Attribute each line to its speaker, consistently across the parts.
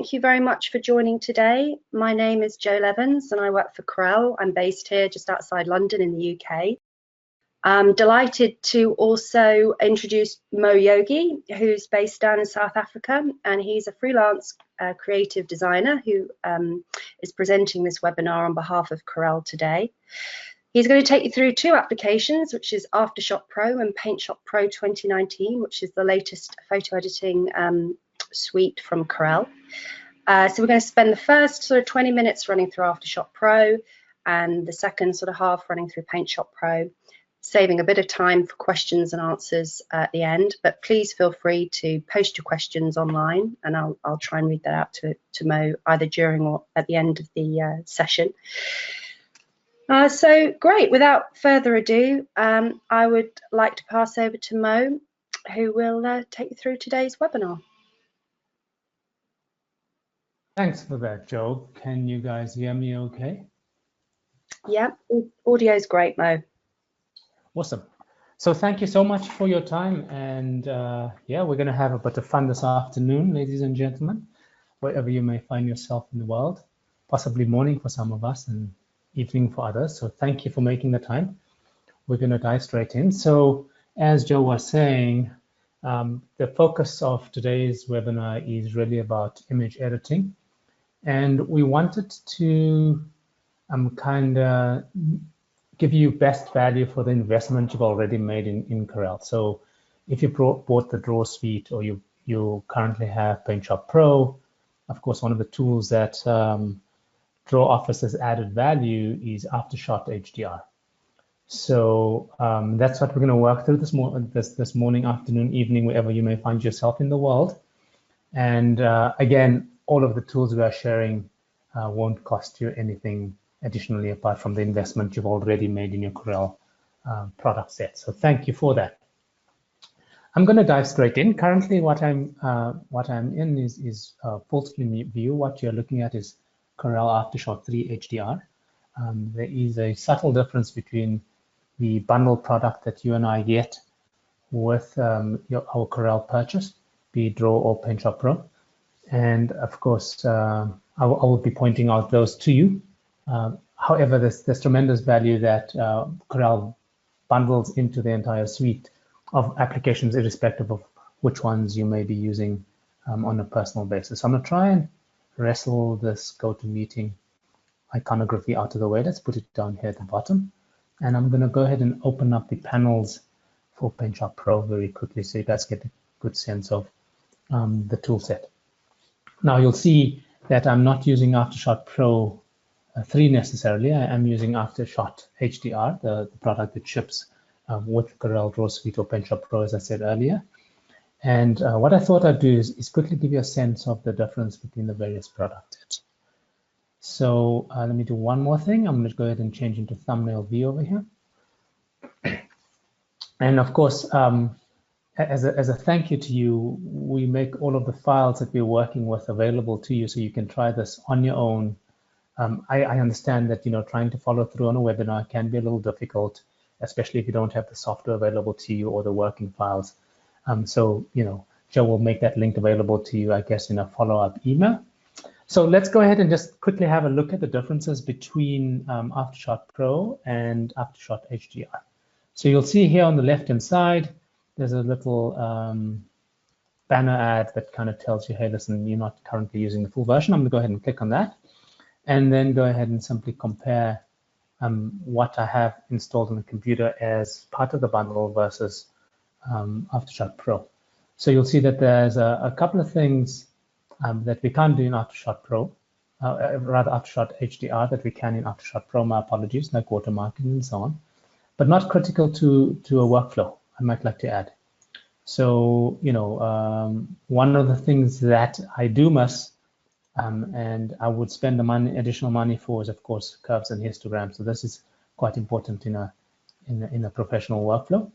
Speaker 1: Thank you very much for joining today. My name is Jo Levens and I work for Corel. I'm based here just outside London in the UK. I'm delighted to also introduce Mo Jogie, who's based down in South Africa, and he's a freelance creative designer who is presenting this webinar on behalf of Corel today. He's going to take you through two applications, which is AfterShot Pro and PaintShop Pro 2019, which is the latest photo editing suite from Corel. So we're going to spend the first sort of 20 minutes running through AfterShot Pro and the second sort of half running through PaintShop Pro, saving a bit of time for questions and answers at the end. But please feel free to post your questions online and I'll try and read that out to Mo either during or at the end of the session. So great, without further ado, I would like to pass over to Mo, who will take you through today's webinar.
Speaker 2: Thanks for that, Jo. Can you guys hear me okay?
Speaker 1: Yeah, audio is great, Mo.
Speaker 2: Awesome. So thank you so much for your time. And yeah, we're going to have a bit of fun this afternoon, ladies and gentlemen, wherever you may find yourself in the world, possibly morning for some of us and evening for others. So thank you for making the time. We're going to dive straight in. So as Jo was saying, the focus of today's webinar is really about image editing. And we wanted to kind of give you best value for the investment you've already made in Corel. So if you bought the Draw suite or you currently have PaintShop Pro, of course, one of the tools that Draw offers as added value is AfterShot HDR. So that's what we're going to work through this morning, afternoon, evening, wherever you may find yourself in the world. And again, all of the tools we are sharing won't cost you anything additionally apart from the investment you've already made in your Corel product set. So thank you for that. I'm going to dive straight in. Currently, what I'm in is full screen view. What you're looking at is Corel AfterShot 3 HDR. There is a subtle difference between the bundle product that you and I get with our Corel purchase, be it Draw or PaintShop Pro. And of course, I will be pointing out those to you. However, there's tremendous value that Corel bundles into the entire suite of applications, irrespective of which ones you may be using on a personal basis. So I'm going to try and wrestle this GoToMeeting iconography out of the way. Let's put it down here at the bottom. And I'm going to go ahead and open up the panels for PaintShop Pro very quickly so you guys get a good sense of the tool set. Now you'll see that I'm not using AfterShot Pro 3 necessarily. I am using AfterShot HDR, the product that ships with Corel Draw Suite or PaintShop Pro, as I said earlier. And what I thought I'd do is quickly give you a sense of the difference between the various product sets. So let me do one more thing. I'm going to go ahead and change into thumbnail view over here. And of course, as a thank you to you, we make all of the files that we're working with available to you so you can try this on your own. I understand that, trying to follow through on a webinar can be a little difficult, especially if you don't have the software available to you or the working files. So, Jo will make that link available to you, I guess, in a follow-up email. So let's go ahead and just quickly have a look at the differences between AfterShot Pro and AfterShot HDR. So you'll see here on the left-hand side, there's a little banner ad that kind of tells you, hey, listen, you're not currently using the full version. I'm going to go ahead and click on that, and then go ahead and simply compare what I have installed on the computer as part of the bundle versus AfterShot Pro. So you'll see that there's a couple of things that we can't do in AfterShot Pro, rather AfterShot HDR that we can in AfterShot Pro, my apologies, like watermarking and so on, but not critical to a workflow, I might like to add. So, one of the things that I do miss, and I would spend the additional money for, is of course curves and histograms. So this is quite important in a professional workflow.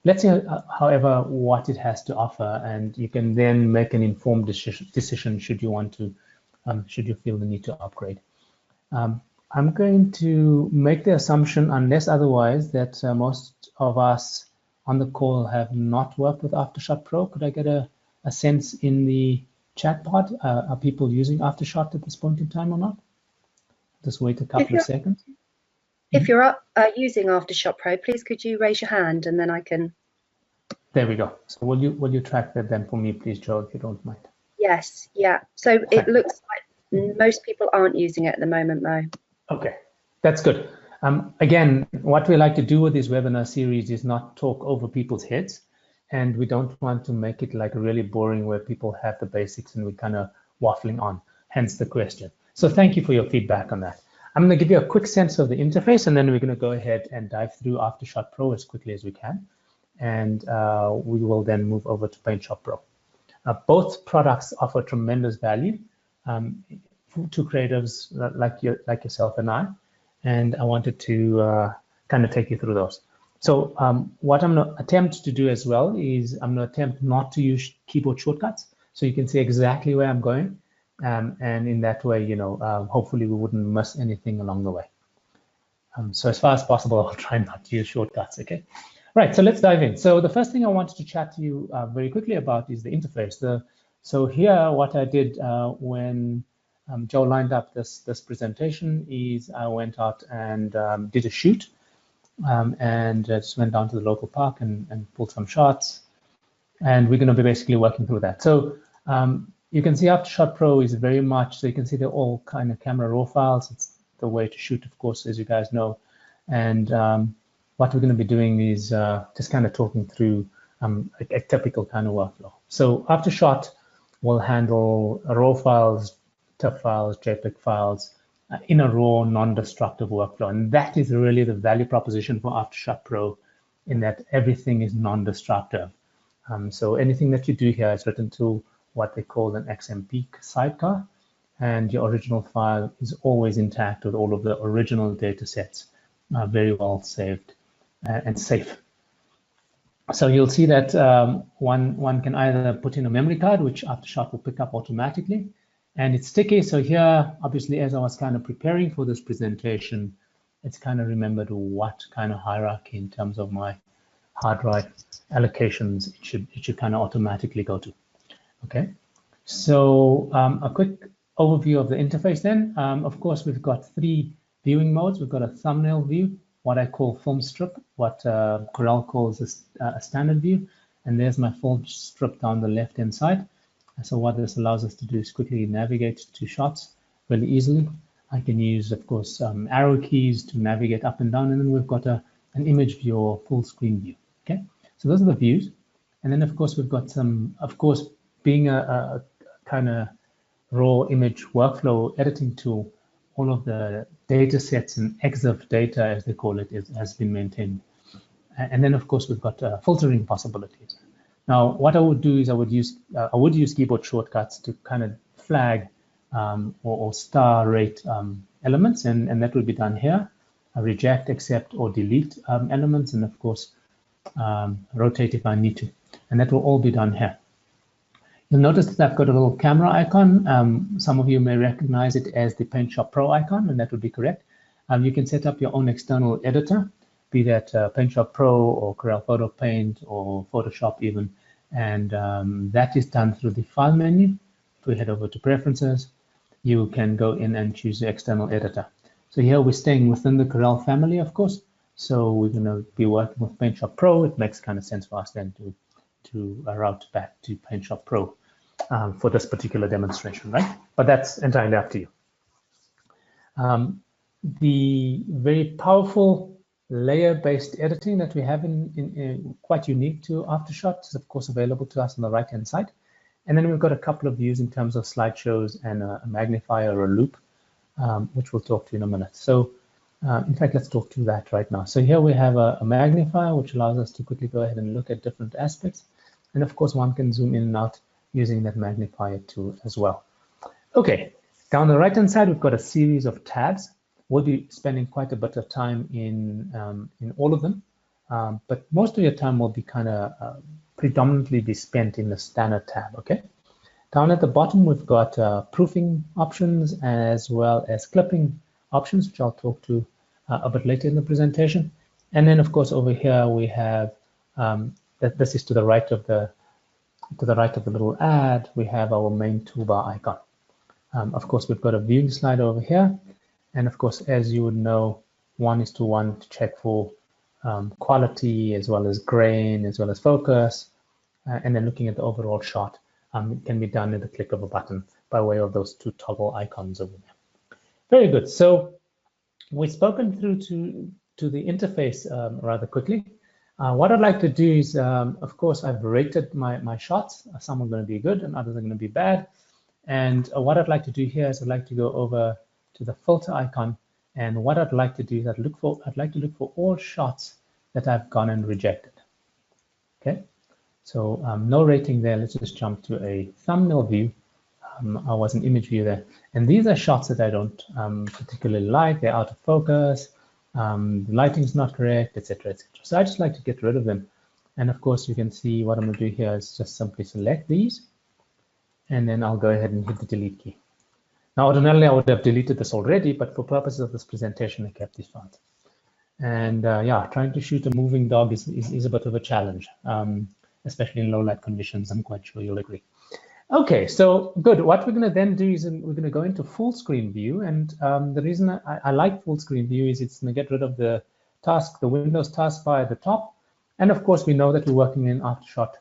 Speaker 2: Let's see, however, what it has to offer, and you can then make an informed decision should you want to, should you feel the need to upgrade. I'm going to make the assumption, unless otherwise, that most of us on the call have not worked with AfterShot Pro. Could I get a sense in the chat pod. Are people using AfterShot at this point in time or not? Just wait a couple of seconds.
Speaker 1: If you're using AfterShot Pro, please could you raise your hand and then I can.
Speaker 2: There we go. So will you track that then for me, please, Joe, if you don't mind?
Speaker 1: Yes, yeah. So it looks like most people aren't using it at the moment, Mo.
Speaker 2: Okay, that's good. Again, what we like to do with this webinar series is not talk over people's heads, and we don't want to make it like really boring where people have the basics and we're kind of waffling on, hence the question. So thank you for your feedback on that. I'm going to give you a quick sense of the interface, and then we're going to go ahead and dive through AfterShot Pro as quickly as we can, and we will then move over to PaintShop Pro. Both products offer tremendous value to creatives like yourself and I wanted to kind of take you through those. So what I'm going to attempt to do as well is I'm going to attempt not to use keyboard shortcuts, so you can see exactly where I'm going, and in that way, you know, hopefully we wouldn't miss anything along the way. So as far as possible, I'll try not to use shortcuts, okay? Right, so let's dive in. So the first thing I wanted to chat to you very quickly about is the interface. So here, what I did when Joe lined up this presentation is I went out and did a shoot and just went down to the local park and pulled some shots. And we're going to be basically working through that. So you can see AfterShot Pro is very much, so you can see they're all kind of camera raw files. It's the way to shoot, of course, as you guys know. And what we're going to be doing is just kind of talking through a typical kind of workflow. So AfterShot will handle raw files, TIFF files, JPEG files in a raw, non-destructive workflow. And that is really the value proposition for AfterShot Pro, in that everything is non-destructive. So anything that you do here is written to what they call an XMP sidecar, and your original file is always intact with all of the original data sets, very well saved and safe. So you'll see that one can either put in a memory card, which AfterShot will pick up automatically, and it's sticky. So here, obviously, as I was kind of preparing for this presentation, it's kind of remembered what kind of hierarchy in terms of my hard drive allocations it should kind of automatically go to. Okay, so a quick overview of the interface then. Of course, we've got three viewing modes. We've got a thumbnail view, what I call Filmstrip, what Corel calls a standard view, and there's my Filmstrip down the left-hand side. So what this allows us to do is quickly navigate to shots really easily. I can use, of course, arrow keys to navigate up and down, and then we've got an image view or full screen view. Okay, so those are the views, and then of course we've got some, of course, being a kind of raw image workflow editing tool, all of the data sets and EXIF data, as they call it, has been maintained. And then, of course, we've got filtering possibilities. Now, what I would do is I would use keyboard shortcuts to kind of flag or star rate elements, and that will be done here. Reject, accept, or delete elements, and of course, rotate if I need to. And that will all be done here. You'll notice that I've got a little camera icon. Some of you may recognize it as the PaintShop Pro icon, and that would be correct. You can set up your own external editor, be that PaintShop Pro or Corel Photo Paint or Photoshop even, and that is done through the File menu. If we head over to Preferences, you can go in and choose the external editor. So here we're staying within the Corel family, of course. So we're going to be working with PaintShop Pro. It makes kind of sense for us then to route back to PaintShop Pro for this particular demonstration, right? But that's entirely up to you. The very powerful layer-based editing that we have in quite unique to AfterShot is of course available to us on the right-hand side. And then we've got a couple of views in terms of slideshows and a magnifier or a loop, which we'll talk to in a minute. So in fact, let's talk to that right now. So here we have a magnifier, which allows us to quickly go ahead and look at different aspects. And of course, one can zoom in and out using that magnifier tool as well. Okay, down the right-hand side, we've got a series of tabs. We'll be spending quite a bit of time in all of them, but most of your time will be kind of predominantly be spent in the standard tab, okay? Down at the bottom, we've got proofing options as well as clipping options, which I'll talk to a bit later in the presentation. And then, of course, over here we have, this is to the right of the to the right of the little add, we have our main toolbar icon. Of course, we've got a viewing slider over here. And of course, as you would know, 1:1 to check for quality as well as grain, as well as focus. And then looking at the overall shot, it can be done at the click of a button by way of those two toggle icons over there. Very good. So we've spoken through to the interface rather quickly. What I'd like to do is, of course, I've rated my shots. Some are going to be good and others are going to be bad. And what I'd like to do here is I'd like to go over to the filter icon. And what I'd like to do is I'd like to look for all shots that I've gone and rejected. Okay, so no rating there. Let's just jump to a thumbnail view. I was an image view there. And these are shots that I don't particularly like. They're out of focus. The lighting's not correct, etc., etc. So I just like to get rid of them. And of course, you can see what I'm going to do here is just simply select these. And then I'll go ahead and hit the delete key. Now, ordinarily, I would have deleted this already, but for purposes of this presentation, I kept these files. And yeah, trying to shoot a moving dog is a bit of a challenge, especially in low light conditions. I'm quite sure you'll agree. Okay, so good. What we're going to then do is we're going to go into full screen view. And the reason I like full screen view is it's going to get rid of the Windows taskbar at the top. And of course, we know that we're working in AfterShot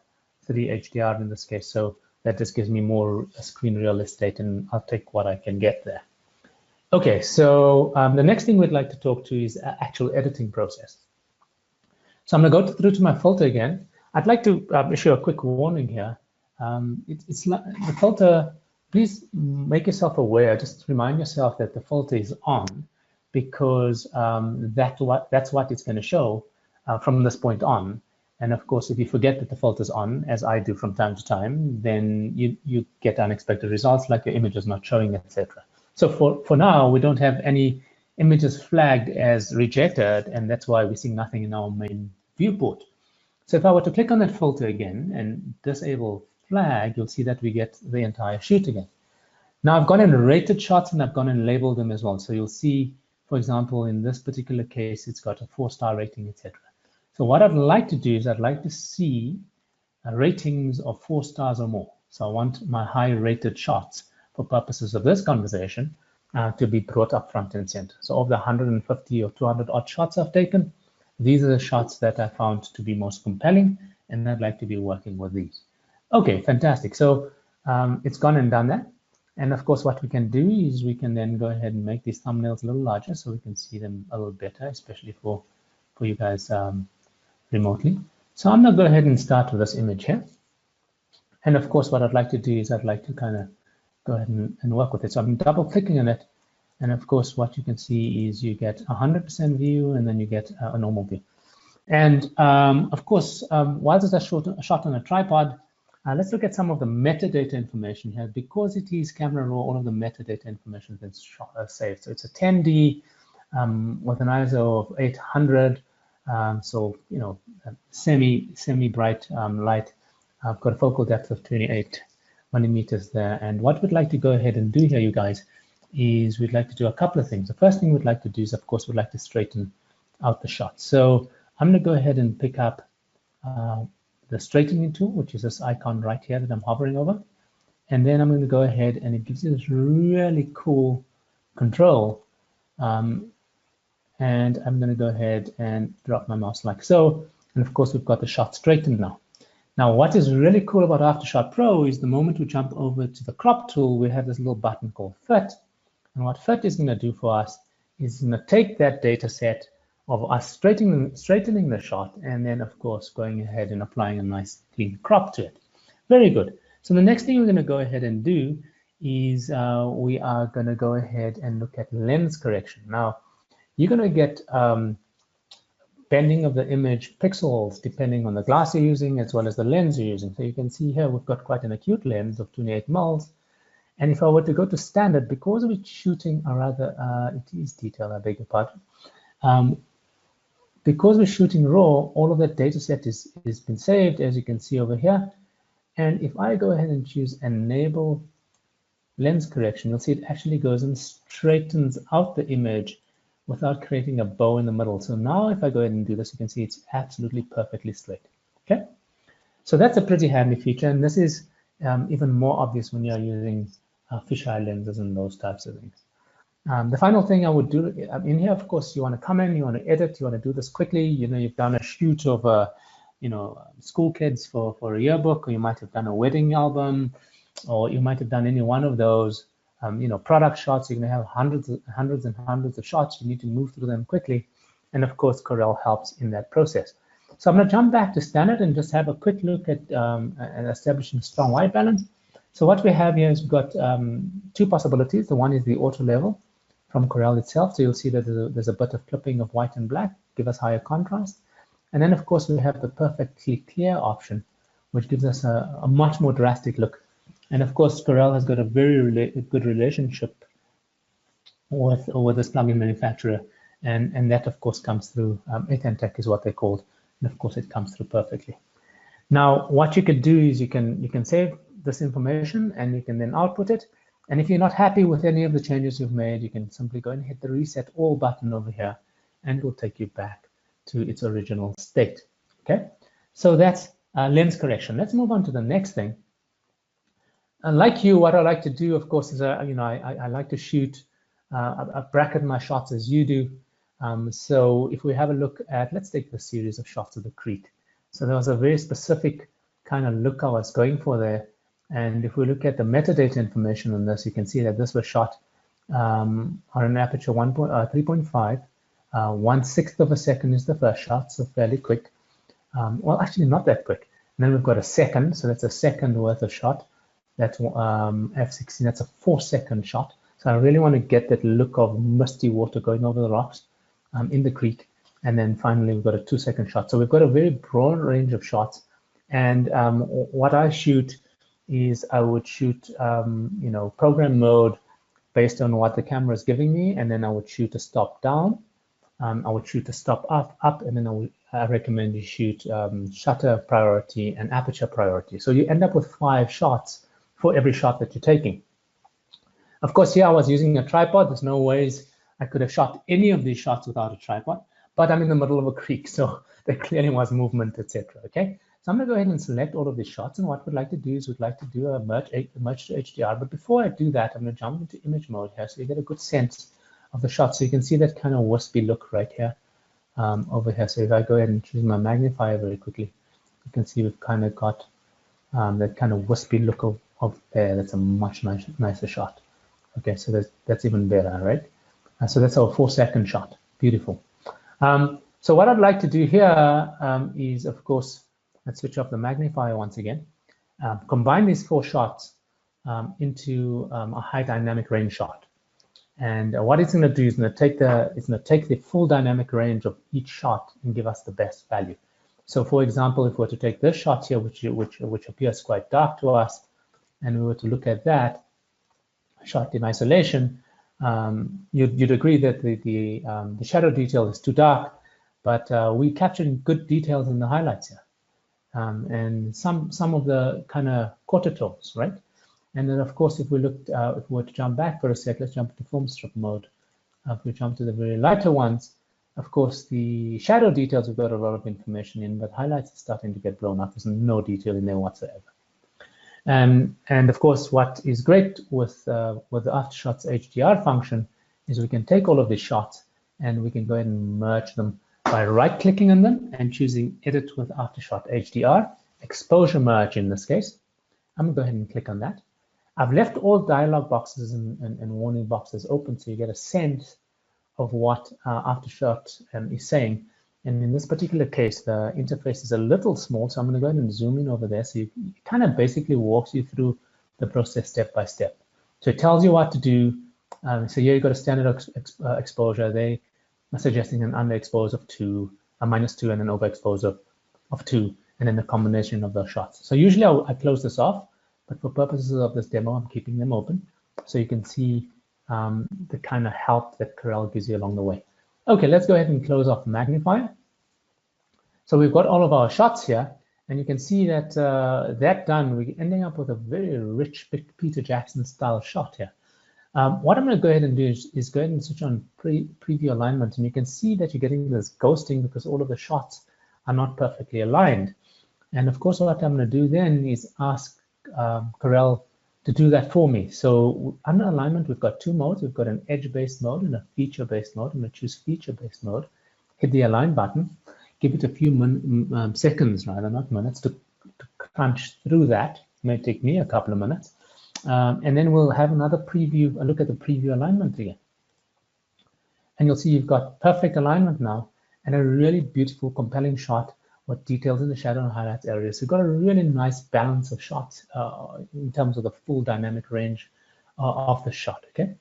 Speaker 2: 3 HDR in this case. So that just gives me more screen real estate, and I'll take what I can get there. Okay, so the next thing we'd like to talk to is actual editing process. So I'm going to go through to my filter again. I'd like to issue a quick warning here. It's like the filter, please make yourself aware, just remind yourself that the filter is on, because that's what it's going to show from this point on. And of course, if you forget that the filter's on, as I do from time to time, then you get unexpected results like your image is not showing, etc. So for now, we don't have any images flagged as rejected, and that's why we see nothing in our main viewport. So if I were to click on that filter again and disable flag, you'll see that we get the entire shoot again. Now I've gone and rated shots and I've gone and labeled them as well. So you'll see, for example, in this particular case, it's got a 4-star rating, etc. So what I'd like to do is I'd like to see ratings of 4 stars or more. So I want my high rated shots for purposes of this conversation to be brought up front and center. So of the 150 or 200 odd shots I've taken, these are the shots that I found to be most compelling, and I'd like to be working with these. Okay, fantastic. So it's gone and done that. And of course, what we can do is we can then go ahead and make these thumbnails a little larger so we can see them a little better, especially for you guys remotely. So I'm going to go ahead and start with this image here. And of course, what I'd like to do is I'd like to kind of go ahead and work with it. So I'm double clicking on it. And of course, what you can see is you get 100% view, and then you get a normal view. And of course, while this is a shot on a tripod, let's look at some of the metadata information here. Because it is camera raw, all of the metadata information has been saved. So it's a 10D with an ISO of 800. So, you know, semi-bright light. I've got a focal depth of 28 millimeters there. And what we'd like to go ahead and do here, you guys, is we'd like to do a couple of things. The first thing we'd like to do is, of course, we'd like to straighten out the shot. So I'm going to go ahead and pick up the straightening tool, which is this icon right here that I'm hovering over. And then I'm going to go ahead and it gives you this really cool control. And I'm going to go ahead and drop my mouse like so. And of course, we've got the shot straightened now. Now, what is really cool about AfterShot Pro is the moment we jump over to the crop tool, we have this little button called Fit. And what Fit is going to do for us is going to take that data set of us straightening the shot, and then, of course, going ahead and applying a nice clean crop to it. Very good. So the next thing we're going to go ahead and do is we are going to go ahead and look at lens correction. Now, you're going to get bending of the image pixels depending on the glass you're using as well as the lens you're using. So you can see here we've got quite an acute lens of 28 mils. And if I were to go to standard, because we're shooting a rather, it is detail, I beg your pardon. Because we're shooting raw, all of that data set is been saved, as you can see over here. And if I go ahead and choose enable lens correction, you'll see it actually goes and straightens out the image without creating a bow in the middle. So now if I go ahead and do this, you can see it's absolutely perfectly straight. Okay. So that's a pretty handy feature, and this is even more obvious when you're using fisheye lenses and those types of things. The final thing I would do in here, of course, you want to come in, you want to edit, you want to do this quickly. You know, you've done a shoot of school kids for a yearbook, or you might have done a wedding album, or you might have done any one of those product shots. You're going to have hundreds and hundreds of shots. You need to move through them quickly, and of course Corel helps in that process. So I'm going to jump back to standard and just have a quick look at establishing strong white balance. So what we have here is we've got two possibilities. The one is the auto level from Corel itself. So you'll see that there's a bit of clipping of white and black, give us higher contrast. And then of course we have the perfectly clear option, which gives us a much more drastic look. And of course Corel has got a very good relationship with this plugin manufacturer, and that of course comes through. Tech is what they're called. And of course it comes through perfectly. Now what you can do is you can save this information and you can then output it. And if you're not happy with any of the changes you've made, you can simply go and hit the reset all button over here, and it will take you back to its original state. Okay, so that's lens correction. Let's move on to the next thing. And like you, what I like to do, of course, is I like to shoot. I bracket my shots as you do. So if we have a look at, let's take the series of shots of the Crete. So there was a very specific kind of look I was going for there. And if we look at the metadata information on this, you can see that this was shot on an aperture 3.5. 1/6 of a second is the first shot, so fairly quick. Well, actually not that quick. And then we've got a second, so that's a second worth of shot. That's f16, that's a 4-second shot. So I really want to get that look of misty water going over the rocks in the creek. And then finally, we've got a 2-second shot. So we've got a very broad range of shots. And what I shoot is I would shoot, program mode based on what the camera is giving me. And then I would shoot a stop down. I would shoot a stop up, and then I recommend you shoot shutter priority and aperture priority. So you end up with 5 shots for every shot that you're taking. Of course, here I was using a tripod. There's no ways I could have shot any of these shots without a tripod, but I'm in the middle of a creek, so there clearly was movement, etc. Okay, so I'm going to go ahead and select all of these shots, and what we'd like to do is we'd like to do a merge to HDR. But before I do that, I'm going to jump into image mode here, so you get a good sense of the shot. So you can see that kind of wispy look right here over here. So if I go ahead and choose my magnifier very quickly, you can see we've kind of got that kind of wispy look of there. That's a much nicer shot. Okay, so that's even better, right? So that's our 4-second shot. Beautiful. So what I'd like to do here is, of course, let's switch off the magnifier once again. Combine these 4 shots into a high dynamic range shot. And what it's going to do is it's going to take the full dynamic range of each shot and give us the best value. So, for example, if we were to take this shot here, which appears quite dark to us, and we were to look at that shot in isolation, you'd agree that the shadow detail is too dark, but we captured good details in the highlights here, and some of the kind of quarter tones, right? And then, of course, if we were to jump back for a sec, let's jump to Filmstrip mode. If we jump to the very lighter ones, of course, the shadow details, we've got a lot of information in, but highlights are starting to get blown up. There's no detail in there whatsoever. And of course, what is great with the AfterShot's HDR function is we can take all of these shots and we can go ahead and merge them by right-clicking on them and choosing Edit with AfterShot HDR, Exposure Merge in this case. I'm going to go ahead and click on that. I've left all dialog boxes and warning boxes open so you get a sense of what AfterShot is saying. And in this particular case, the interface is a little small, so I'm going to go ahead and zoom in over there. So it kind of basically walks you through the process step by step. So it tells you what to do. So here you've got a standard exposure. They are suggesting an underexpose of 2, a -2, and an overexpose of 2, and then a combination of those shots. So usually I close this off, but for purposes of this demo, I'm keeping them open so you can see the kind of help that Corel gives you along the way. Okay, let's go ahead and close off the magnifier. So we've got all of our shots here, and you can see that that done, we're ending up with a very rich Peter Jackson style shot here. What I'm going to go ahead and do is go ahead and switch on preview alignment, and you can see that you're getting this ghosting because all of the shots are not perfectly aligned. And of course, what I'm going to do then is ask Corel to do that for me. So under alignment, we've got two modes. We've got an edge-based mode and a feature-based mode. I'm going to choose feature-based mode, hit the align button, give it a few seconds, rather, not minutes, to crunch through that. It may take me a couple of minutes. And then we'll have another preview, a look at the preview alignment again. And you'll see you've got perfect alignment now and a really beautiful, compelling shot with details in the shadow and highlights areas. So you've got a really nice balance of shots in terms of the full dynamic range of the shot, okay?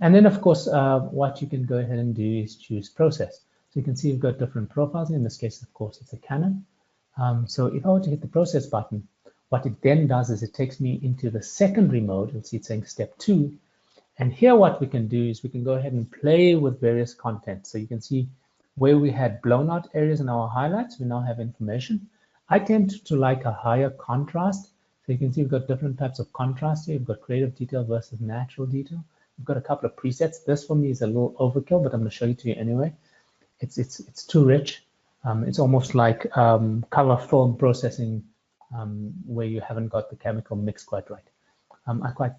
Speaker 2: And then, of course, what you can go ahead and do is choose process. So you can see you've got different profiles. In this case, of course, it's a Canon. So if I were to hit the process button, what it then does is it takes me into the secondary mode. You'll see it's saying step 2. And here what we can do is we can go ahead and play with various content. So you can see where we had blown out areas in our highlights, we now have information. I tend to like a higher contrast. So you can see we've got different types of contrast here. We've got creative detail versus natural detail. We've got a couple of presets. This for me is a little overkill, but I'm going to show it to you anyway. It's too rich. It's almost like color film processing where you haven't got the chemical mix quite right. I quite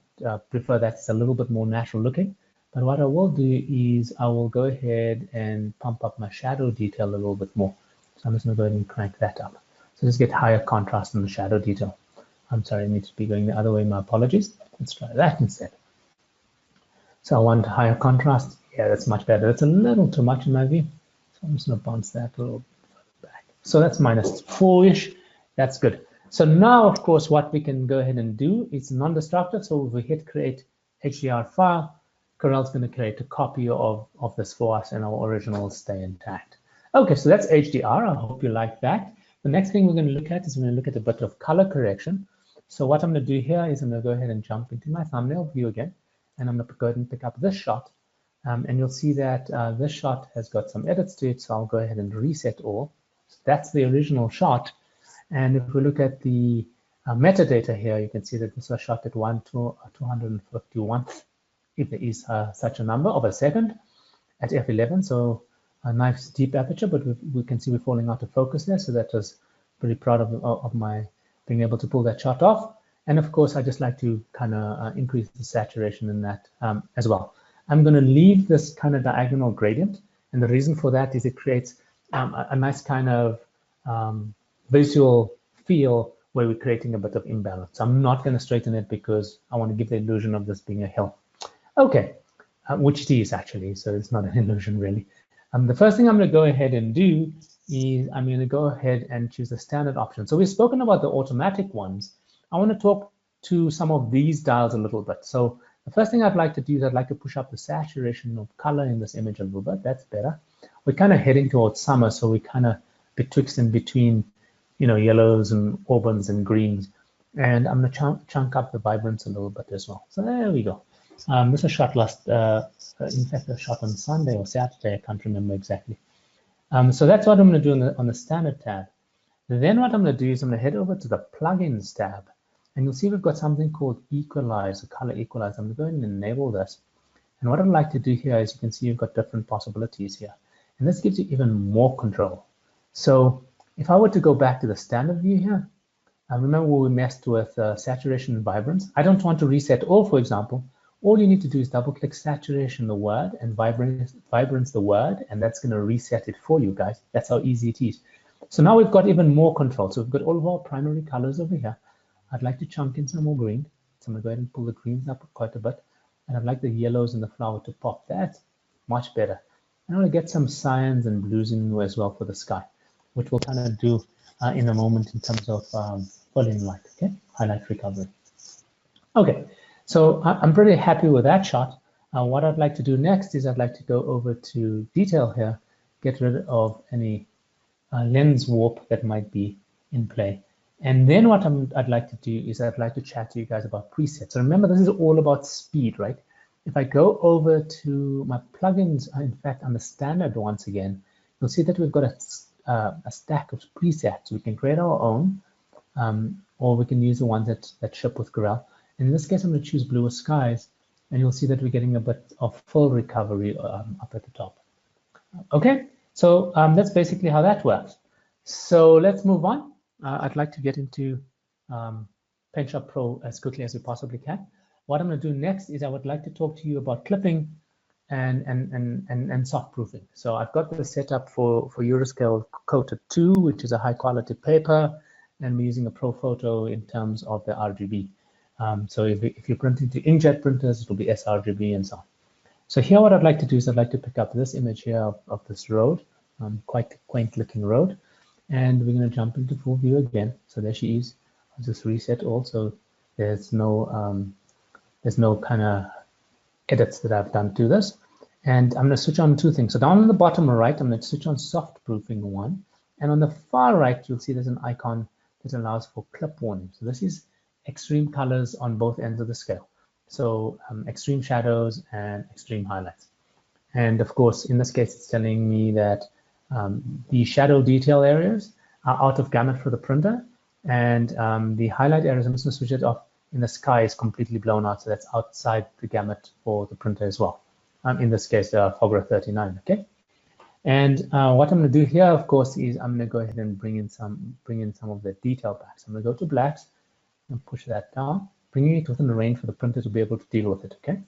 Speaker 2: prefer that. It's a little bit more natural looking. But what I will do is I will go ahead and pump up my shadow detail a little bit more. So I'm just going to go ahead and crank that up. So just get higher contrast in the shadow detail. I'm sorry, I need to be going the other way. My apologies. Let's try that instead. So I want higher contrast. Yeah, that's much better. That's a little too much in my view. So I'm just going to bounce that a little back. So that's -4-ish. That's good. So now, of course, what we can go ahead and do is non-destructive. So if we hit create HDR file, Corel's going to create a copy of this for us and our original will stay intact. Okay, so that's HDR. I hope you like that. The next thing we're going to look at is we're going to look at a bit of color correction. So what I'm going to do here is I'm going to go ahead and jump into my thumbnail view again, and I'm going to go ahead and pick up this shot. And you'll see that this shot has got some edits to it, so I'll go ahead and reset all. So that's the original shot. And if we look at the metadata here, you can see that this was shot at 251th, if there is such a number, of a second at f11. So a nice deep aperture, but we can see we're falling out of focus there. So that was pretty proud of my being able to pull that shot off. And of course, I just like to kind of increase the saturation in that as well. I'm going to leave this kind of diagonal gradient. And the reason for that is it creates a nice kind of visual feel where we're creating a bit of imbalance. I'm not going to straighten it because I want to give the illusion of this being a hill. Okay, which it is actually, so it's not an illusion really. The first thing I'm going to go ahead and do is I'm going to go ahead and choose the standard option. So we've spoken about the automatic ones. I want to talk to some of these dials a little bit. So the first thing I'd like to do is I'd like to push up the saturation of color in this image a little bit. That's better. We're kind of heading towards summer, so we kind of betwixt and between, you know, yellows and aubens and greens. And I'm going to chunk up the vibrance a little bit as well. So there we go. This was shot last, in fact, a shot on Sunday or Saturday. I can't remember exactly. So that's what I'm going to do on the standard tab. Then what I'm going to do is I'm going to head over to the plugins tab. And you'll see we've got something called equalize, a color equalize. I'm going to go ahead and enable this. And what I'd like to do here is you can see you've got different possibilities here. And this gives you even more control. So if I were to go back to the standard view here, remember we messed with saturation and vibrance. I don't want to reset all, for example. All you need to do is double click saturation the word and vibrance the word, and that's going to reset it for you guys. That's how easy it is. So now we've got even more control. So we've got all of our primary colors over here. I'd like to chunk in some more green. So I'm going to go ahead and pull the greens up quite a bit. And I'd like the yellows and the flower to pop. That's much better. And I want to get some cyans and blues in as well for the sky, which we'll kind of do in a moment in terms of full in light, okay? Highlight recovery. Okay, so I'm pretty happy with that shot. What I'd like to do next is I'd like to go over to detail here, get rid of any lens warp that might be in play. And then what I'd like to do is I'd like to chat to you guys about presets. So remember, this is all about speed, right? If I go over to my plugins, in fact, on the standard once again, you'll see that we've got a stack of presets. We can create our own, or we can use the ones that ship with Corel. In this case, I'm going to choose Bluer Skies, and you'll see that we're getting a bit of full recovery up at the top. Okay, so that's basically how that works. So let's move on. I'd like to get into PaintShop Pro as quickly as we possibly can. What I'm going to do next is I would like to talk to you about clipping and soft proofing. So I've got this set up for Euroscale Coated 2, which is a high quality paper, and we're using a Pro Photo in terms of the RGB. So if you're printing to inkjet printers, it will be sRGB and so on. So here what I'd like to do is I'd like to pick up this image here of this road, quite a quaint looking road, and we're going to jump into full view again. So there she is. I'll just reset all, so there's no kind of edits that I've done to this. And I'm going to switch on two things. So down on the bottom right, I'm going to switch on soft proofing 1. And on the far right, you'll see there's an icon that allows for clip warning. So this is extreme colors on both ends of the scale. So extreme shadows and extreme highlights. And of course, in this case, it's telling me that the shadow detail areas are out of gamut for the printer. And the highlight areas, I'm just going to switch it off, in the sky is completely blown out. So that's outside the gamut for the printer as well. In this case, Fogra 39, okay? And what I'm going to do here, of course, is I'm going to go ahead and bring in some of the detail back. So I'm going to go to blacks and push that down, bringing it within the range for the printer to be able to deal with it, okay?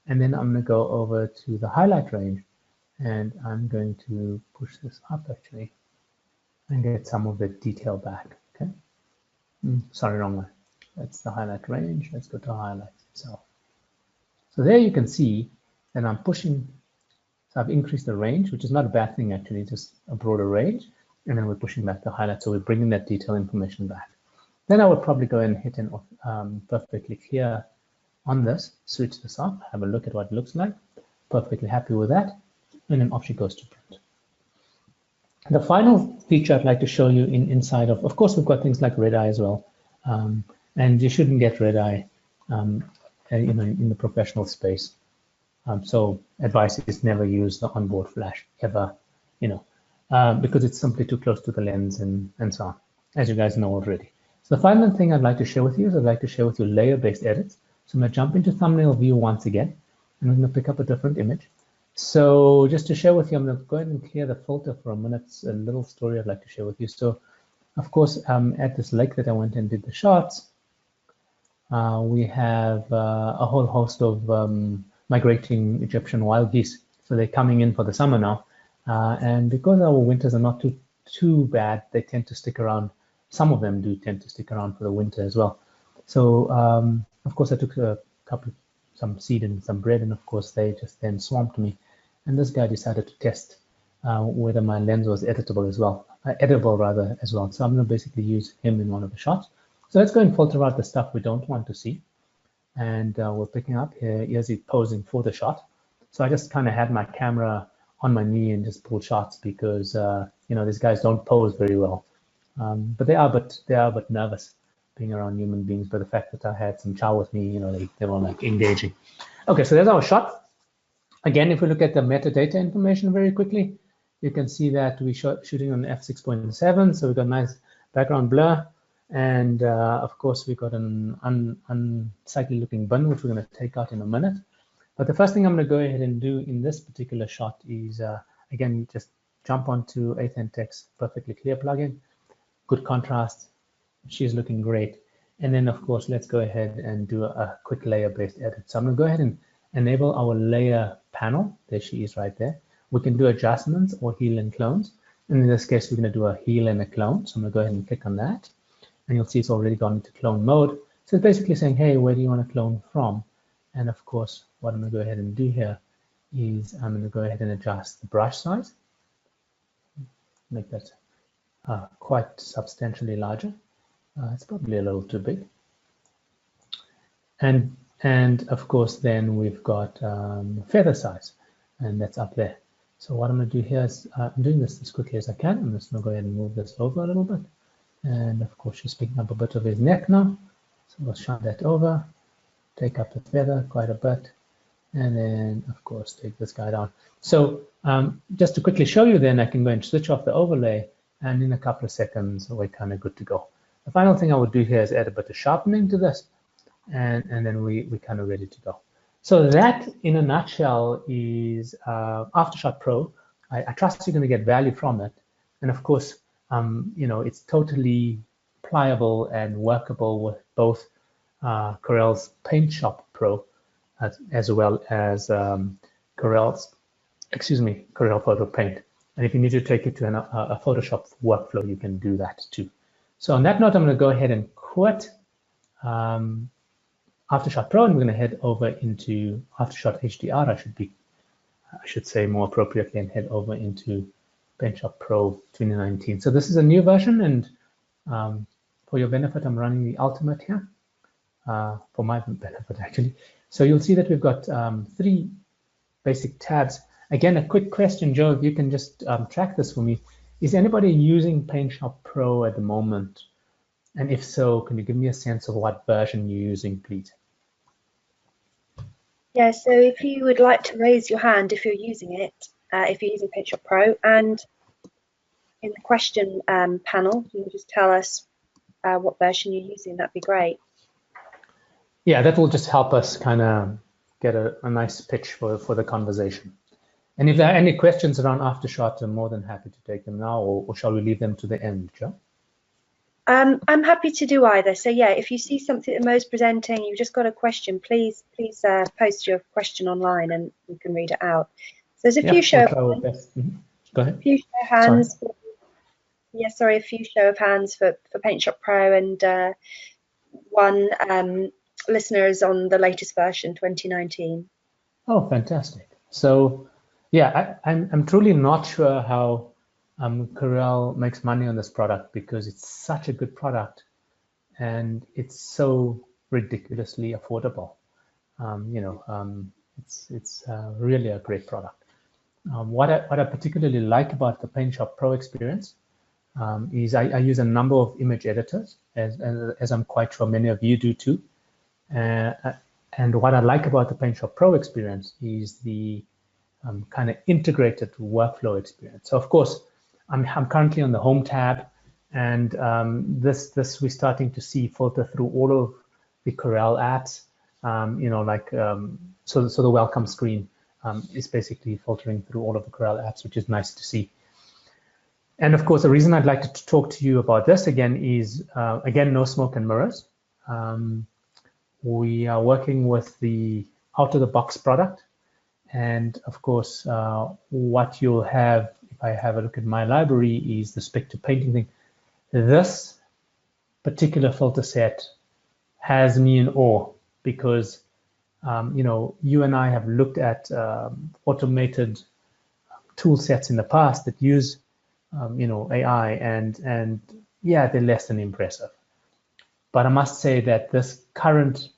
Speaker 2: And then I'm going to go over to the highlight range, and I'm going to push this up actually and get some of the detail back, okay? Sorry, wrong one. That's the highlight range. Let's go to highlights itself. So there you can see that I'm pushing. So I've increased the range, which is not a bad thing actually, just a broader range. And then we're pushing back the highlight. So we're bringing that detail information back. Then I would probably go and hit an perfectly clear on this, switch this off, have a look at what it looks like. Perfectly happy with that. And then off she goes to print. The final feature I'd like to show you inside of course, we've got things like red eye as well. And you shouldn't get red eye, in the professional space. So advice is never use the onboard flash ever, because it's simply too close to the lens and so on, as you guys know already. So the final thing I'd like to share with you is I'd like to share with you layer-based edits. So I'm going to jump into thumbnail view once again, and I'm going to pick up a different image. So just to share with you, I'm going to go ahead and clear the filter for a minute. It's a little story I'd like to share with you. So of course, at this lake that I went and did the shots, we have a whole host of migrating Egyptian wild geese. So they're coming in for the summer now. And because our winters are not too bad, they tend to stick around. Some of them do tend to stick around for the winter as well. So of course, I took some seed and some bread, and of course, they just then swamped me. And this guy decided to test whether my lens was editable as well, as well. So I'm going to basically use him in one of the shots. So let's go and filter out the stuff we don't want to see. And we're picking up here, here's he posing for the shot. So I just kind of had my camera on my knee and just pulled shots because, these guys don't pose very well. But they are but nervous being around human beings. But the fact that I had some chow with me, they were like engaging. Okay, so there's our shot. Again, if we look at the metadata information very quickly, you can see that we're shooting on f6.7, so we've got nice background blur, and of course we've got an unsightly looking bin, which we're going to take out in a minute. But the first thing I'm going to go ahead and do in this particular shot is, again, just jump onto Authentic's Perfectly Clear plugin, good contrast, she's looking great. And then of course, let's go ahead and do a quick layer-based edit. So I'm going to go ahead and enable our layer panel. There she is right there. We can do adjustments or heal and clones. And in this case, we're going to do a heal and a clone. So I'm going to go ahead and click on that. And you'll see it's already gone into clone mode. So it's basically saying, hey, where do you want to clone from? And of course, what I'm going to go ahead and do here is I'm going to go ahead and adjust the brush size. Make that quite substantially larger. It's probably a little too big. And of course, then we've got feather size, and that's up there. So what I'm going to do here is I'm doing this as quickly as I can. I'm just going to go ahead and move this over a little bit. And of course, she's picking up a bit of his neck now. So we'll shut that over, take up the feather quite a bit, and then of course, take this guy down. So just to quickly show you then, I can go and switch off the overlay, and in a couple of seconds, we're kind of good to go. The final thing I would do here is add a bit of sharpening to this, and then we're kind of ready to go. So that, in a nutshell, is AfterShot Pro. I trust you're going to get value from it. And of course, it's totally pliable and workable with both Corel's PaintShop Pro as well as Corel Photo Paint. And if you need to take it to a Photoshop workflow, you can do that too. So on that note, I'm going to go ahead and quit AfterShot Pro, and we're going to head over into AfterShot HDR. I should say more appropriately, and head over into PaintShop Pro 2019. So this is a new version, and for your benefit, I'm running the Ultimate here. For my benefit, actually. So you'll see that we've got 3 basic tabs. Again, a quick question, Joe, if you can just track this for me. Is anybody using PaintShop Pro at the moment? And if so, can you give me a sense of what version you're using, please?
Speaker 1: Yeah, so if you would like to raise your hand if you're using it, if you're using PaintShop Pro, and in the question panel, you can just tell us what version you're using, that'd be great.
Speaker 2: Yeah, that will just help us kind of get a nice pitch for the conversation. And if there are any questions around AfterShot, I'm more than happy to take them now, or shall we leave them to the end, Joe?
Speaker 1: I'm happy to do either. So yeah, if you see something that Mo's presenting, you've just got a question, please post your question online and we can read it out. So there's a few show of hands.
Speaker 2: Go ahead.
Speaker 1: A few show of hands. A few show of hands for PaintShop Pro, and one listener is on the latest version, 2019.
Speaker 2: Oh, fantastic. So yeah, I'm truly not sure how Corel makes money on this product, because it's such a good product and it's so ridiculously affordable. It's really a great product. What I particularly like about the PaintShop Pro experience is I use a number of image editors, as I'm quite sure many of you do too. And what I like about the PaintShop Pro experience is the kind of integrated workflow experience. So of course, I'm currently on the Home tab, and this we're starting to see filter through all of the Corel apps. So the welcome screen is basically filtering through all of the Corel apps, which is nice to see. And of course, the reason I'd like to talk to you about this again is, again, no smoke and mirrors. We are working with the out-of-the-box product. And of course, what you'll have, if I have a look at my library, is the Spec to Painting thing. This particular filter set has me in awe, because you and I have looked at automated tool sets in the past that use AI, and yeah, they're less than impressive. But I must say that this current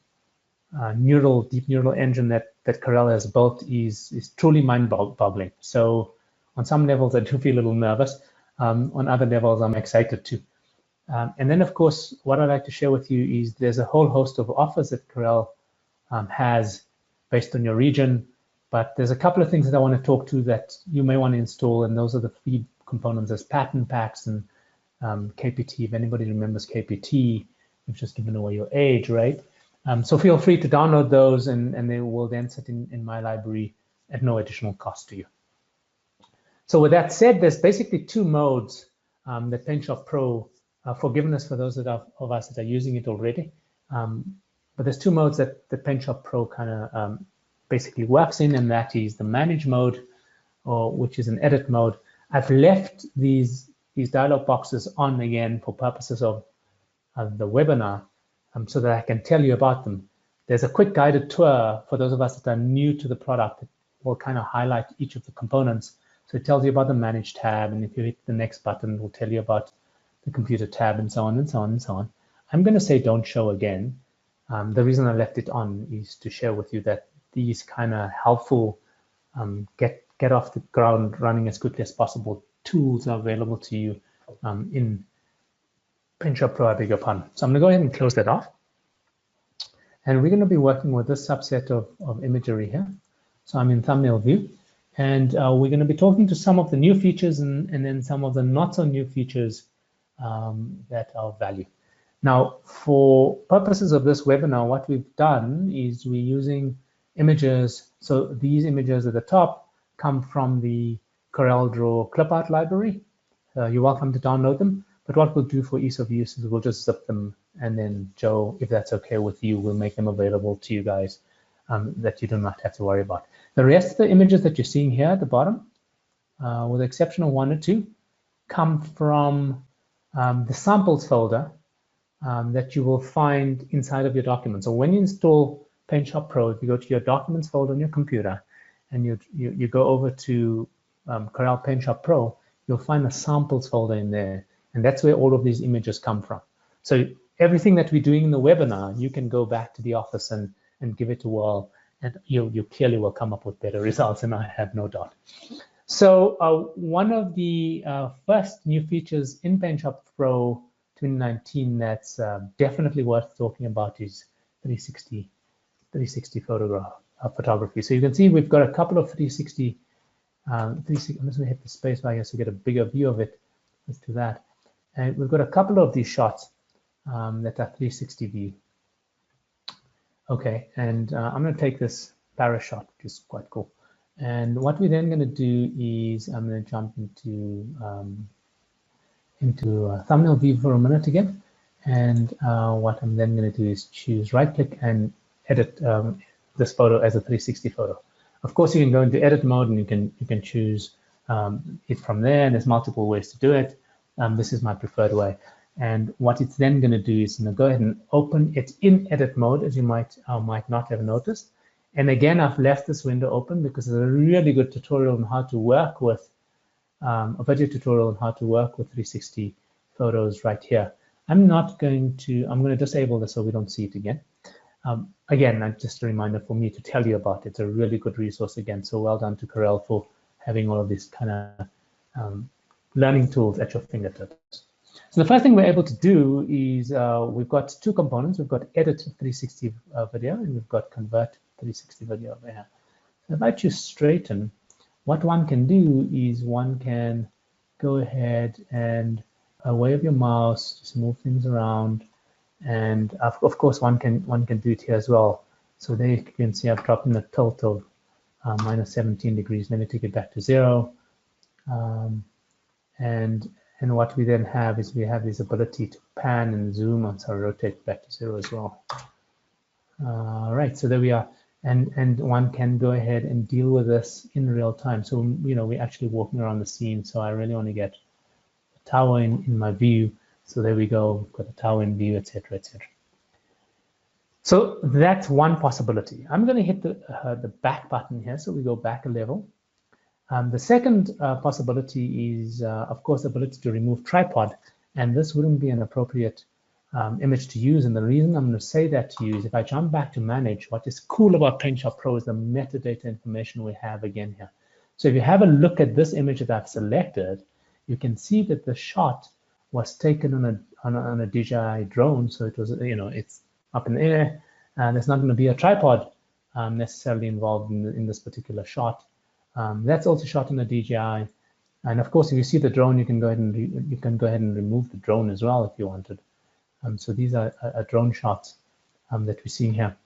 Speaker 2: deep neural engine that Corel has built is truly mind-boggling. So on some levels, I do feel a little nervous. On other levels, I'm excited too. And then, of course, what I'd like to share with you is there's a whole host of offers that Corel has based on your region. But there's a couple of things that I want to talk to that you may want to install, and those are the feed components as pattern packs and KPT. If anybody remembers KPT, you've just given away your age, right? So feel free to download those, and they will then sit in my library at no additional cost to you. So with that said, there's basically 2 modes that PaintShop Pro, forgiveness for those of us that are using it already, but there's 2 modes that the PaintShop Pro kind of basically works in, and that is the manage mode, which is an edit mode. I've left these dialog boxes on again for purposes of the webinar, so that I can tell you about them. There's a quick guided tour for those of us that are new to the product that will kind of highlight each of the components. So it tells you about the Manage tab, and if you hit the next button, it will tell you about the Computer tab, and so on and so on and so on. I'm going to say don't show again. The reason I left it on is to share with you that these kind of helpful get off the ground running as quickly as possible tools are available to you in PaintShop Pro, I beg your pardon. So I'm going to go ahead and close that off. And we're going to be working with this subset of imagery here. So I'm in thumbnail view. And we're going to be talking to some of the new features and then some of the not so new features that are of value. Now, for purposes of this webinar, what we've done is we're using images. So these images at the top come from the CorelDRAW clip art library. You're welcome to download them. But what we'll do for ease of use is we'll just zip them, and then Joe, if that's okay with you, we'll make them available to you guys that you do not have to worry about. The rest of the images that you're seeing here at the bottom, with the exception of 1 or 2, come from the samples folder that you will find inside of your document. So when you install PaintShop Pro, if you go to your documents folder on your computer and you go over to Corel PaintShop Pro, you'll find a samples folder in there. And that's where all of these images come from. So everything that we're doing in the webinar, you can go back to the office and give it a whirl, and you clearly will come up with better results, and I have no doubt. So one of the first new features in PaintShop Pro 2019 that's definitely worth talking about is 360 photography. So you can see we've got a couple of 360. I'm just going to hit the space bar here so you get a bigger view of it. Let's do that. And we've got a couple of these shots that are 360 view. Okay, and I'm going to take this ParaShot, which is quite cool. And what we're then going to do is I'm going to jump into a thumbnail view for a minute again. And what I'm then going to do is choose right-click and edit this photo as a 360 photo. Of course, you can go into edit mode and you can choose it from there. And there's multiple ways to do it. This is my preferred way. And what it's then going to do is go ahead and open it in edit mode, as you might not have noticed. And again, I've left this window open because there's a really good tutorial on how to work with, a video tutorial on how to work with 360 photos right here. I'm going to disable this so we don't see it again. Again, just a reminder for me to tell you about it. It's a really good resource again. So well done to Corel for having all of these kind of learning tools at your fingertips. So the first thing we're able to do is we've got two components. We've got edit 360 video and we've got convert 360 video over here. So if I choose straighten, what one can do is one can go ahead and wave your mouse, just move things around. And of course, one can do it here as well. So there you can see I've dropped in a tilt of minus 17 degrees. Let me take it back to 0. And what we then have is we have this ability to pan and zoom and so rotate back to 0 as well. Right, so there we are. And one can go ahead and deal with this in real time. So, we're actually walking around the scene. So I really want to get the tower in my view. So there we go, we've got a tower in view, etc., etc. So that's one possibility. I'm going to hit the back button here, so we go back a level. The second possibility is, of course, the ability to remove tripod, and this wouldn't be an appropriate image to use. And the reason I'm going to say that to you is if I jump back to manage, what is cool about PaintShop Pro is the metadata information we have again here. So if you have a look at this image that I've selected, you can see that the shot was taken on a DJI drone, so it was, it's up in the air, and there's not going to be a tripod necessarily involved in this particular shot. That's also shot in a DJI, and of course, if you see the drone, you can go ahead and remove the drone as well if you wanted. So these are drone shots that we're seeing here.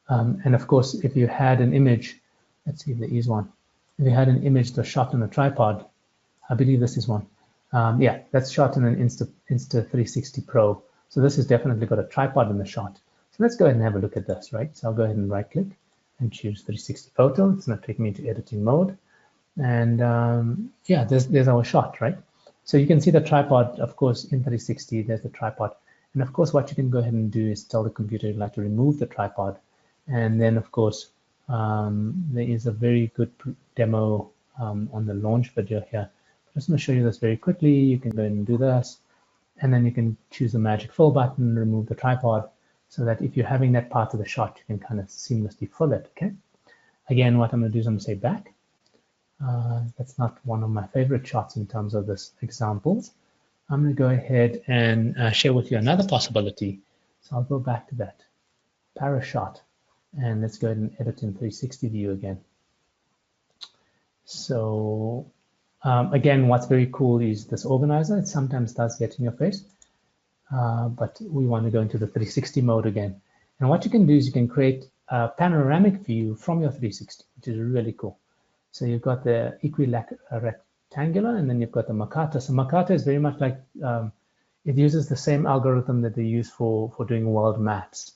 Speaker 2: And of course, if you had an image, let's see if there is one. If you had an image that's shot on a tripod, I believe this is one. Yeah, that's shot in an Insta360 Pro. So this has definitely got a tripod in the shot. So let's go ahead and have a look at this, right? So I'll go ahead and right click and choose 360 photo. It's going to take me into editing mode. And yeah, there's our shot, right? So you can see the tripod, of course, in 360, there's the tripod. And of course, what you can go ahead and do is tell the computer you'd like to remove the tripod. And then, of course, there is a very good demo on the launch video here. I'm just going to show you this very quickly. You can go ahead and do this. And then you can choose the magic fill button, remove the tripod, so that if you're having that part of the shot, you can kind of seamlessly fill it, okay? Again, what I'm going to do is I'm going to say back. That's not one of my favorite shots in terms of this examples. I'm going to go ahead and share with you another possibility. So I'll go back to that ParaShot, and let's go ahead and edit in 360 view again. So again, what's very cool is this organizer. It sometimes does get in your face, but we want to go into the 360 mode again. And what you can do is you can create a panoramic view from your 360, which is really cool. So you've got the rectangular, and then you've got the Makata. So Makata is very much like, it uses the same algorithm that they use for doing world maps.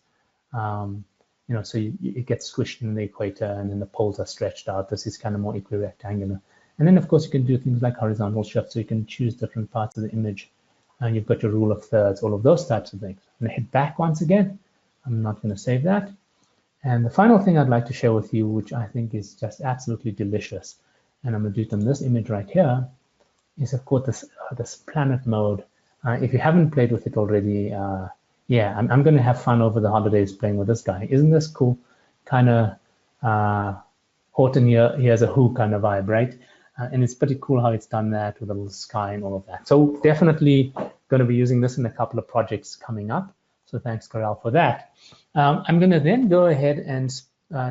Speaker 2: You know, so it gets squished in the equator, and then the poles are stretched out. This is kind of more equirectangular. And then, of course, you can do things like horizontal shift, so you can choose different parts of the image. And you've got your rule of thirds, all of those types of things. I'm going to hit back once again. I'm not going to save that. And the final thing I'd like to share with you, which I think is just absolutely delicious, and I'm going to do it on this image right here, is, of course, this planet mode. If you haven't played with it already, yeah, I'm going to have fun over the holidays playing with this guy. Isn't this cool? Kind of Horton here's a Who kind of vibe, right? And it's pretty cool how it's done that with a little sky and all of that. So definitely going to be using this in a couple of projects coming up. So thanks, Corel, for that. I'm going to then go ahead and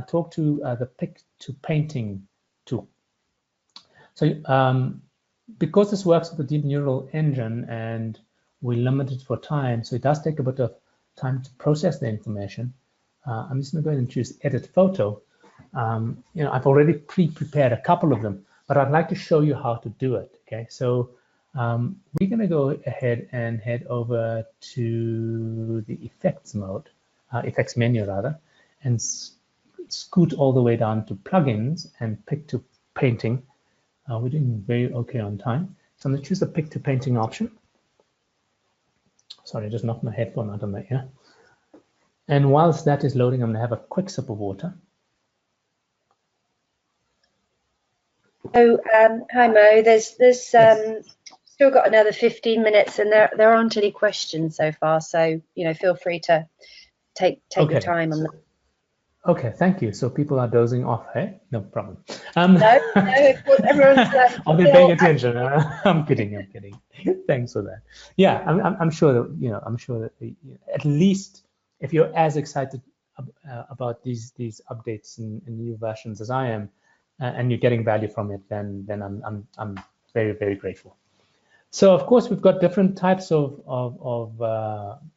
Speaker 2: talk to the Pick to Painting tool. So because this works with the deep neural engine and we limit it for time, so it does take a bit of time to process the information. I'm just going to go ahead and choose Edit Photo. You know, I've already pre-prepared a couple of them, but I'd like to show you how to do it. Okay, so we're going to go ahead and head over to the effects mode, effects menu rather, and scoot all the way down to plugins and Pick to Painting. We're doing very okay on time. So I'm going to choose the Pick to Painting option. Sorry, I just knocked my headphone out of my ear. And whilst that is loading, I'm going to have a quick sip of water.
Speaker 1: Oh, hi Mo. There's
Speaker 2: Yes.
Speaker 1: Still got another 15 minutes, and there aren't any questions so far. So you know, feel free to take your time on that.
Speaker 2: Okay, thank you. So people are dozing off, hey? No problem.
Speaker 1: No, everyone's.
Speaker 2: I'll be paying attention. I'm kidding. Thanks for that. Yeah, I'm sure that, you know, I'm sure that at least if you're as excited about these updates and new versions as I am, and you're getting value from it, then I'm very, very grateful. So of course we've got different types of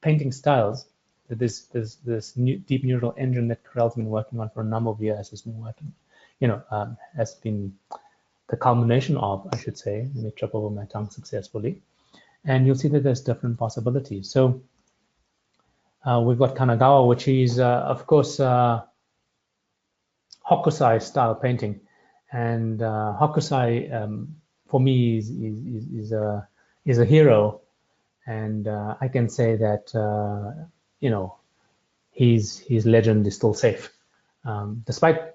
Speaker 2: painting styles. This new deep neural engine that Corel's been working on for a number of years has been working, you know, has been the culmination of, I should say. Let me trip over my tongue successfully. And you'll see that there's different possibilities. So we've got Kanagawa, which is, of course, Hokusai style painting. And Hokusai, for me, is a hero. And I can say that, you know, his legend is still safe, despite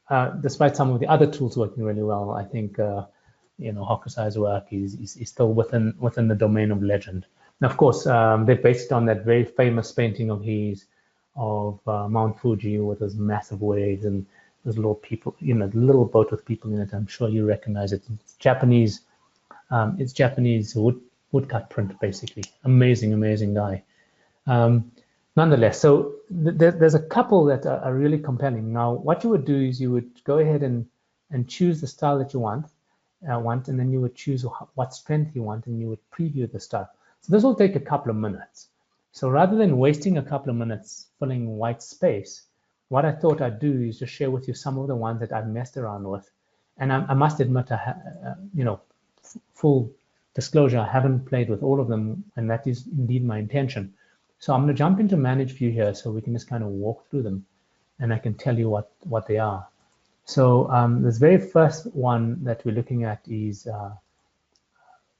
Speaker 2: some of the other tools working really well. I think you know, Hokusai's work is still within the domain of legend. Now, of course, they're based on that very famous painting of his of Mount Fuji with those massive waves and those little people, you know, the little boat with people in it. I'm sure you recognize it. It's Japanese. It's Japanese woodcut print, basically. Amazing guy. Nonetheless, so there's a couple that are really compelling. Now, what you would do is you would go ahead and choose the style that you want, and then you would choose what strength you want, and you would preview the style. So this will take a couple of minutes. So rather than wasting a couple of minutes filling white space, what I thought I'd do is just share with you some of the ones that I've messed around with. And I must admit, you know, full disclosure, I haven't played with all of them, and that is indeed my intention. So I'm going to jump into Manage View here so we can just kind of walk through them, and I can tell you what they are. So this very first one that we're looking at is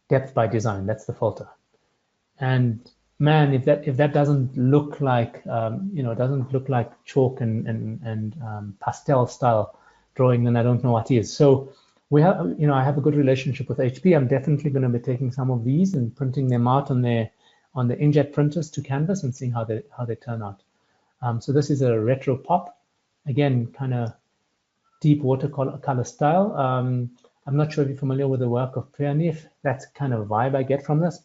Speaker 2: Depth by Design. That's the filter. And man, if that doesn't look like you know, doesn't look like chalk and pastel style drawing, then I don't know what is. So we have, you know, I have a good relationship with HP. I'm definitely going to be taking some of these and printing them out on the inkjet printers to canvas and seeing how they turn out. So this is a retro pop, again, kind of deep watercolor style. I'm not sure if you're familiar with the work of Pierre. That's kind of vibe I get from this.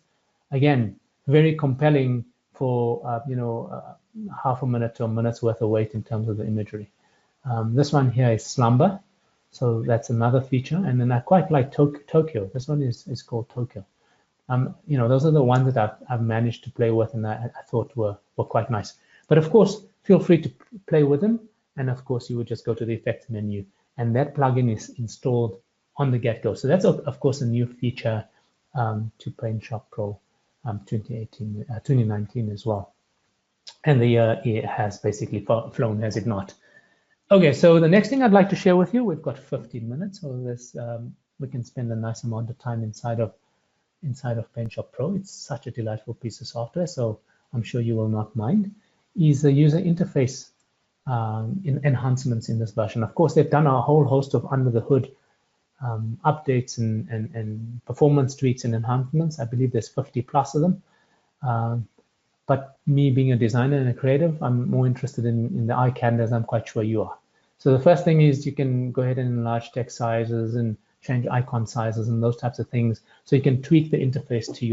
Speaker 2: Again, very compelling for you know, half a minute to a minute's worth of wait in terms of the imagery. This one here is Slumber, so that's another feature. And then I quite like Tokyo. This one is called Tokyo. You know, those are the ones that I've managed to play with, and I thought were quite nice. But of course, feel free to play with them. And of course, you would just go to the effects menu, and that plugin is installed on the get-go. So that's, of course, a new feature to PaintShop Pro 2019 as well. And the year it has basically flown, has it not? Okay, so the next thing I'd like to share with you, we've got 15 minutes, so this we can spend a nice amount of time inside of PaintShop Pro. It's such a delightful piece of software, so I'm sure you will not mind. Is the user interface enhancements in this version. Of course, they've done a whole host of under the hood updates and performance tweaks and enhancements. I believe there's 50 plus of them. But me being a designer and a creative, I'm more interested in the eye candy, as I'm quite sure you are. So the first thing is you can go ahead and enlarge text sizes and change icon sizes and those types of things. So you can tweak the interface to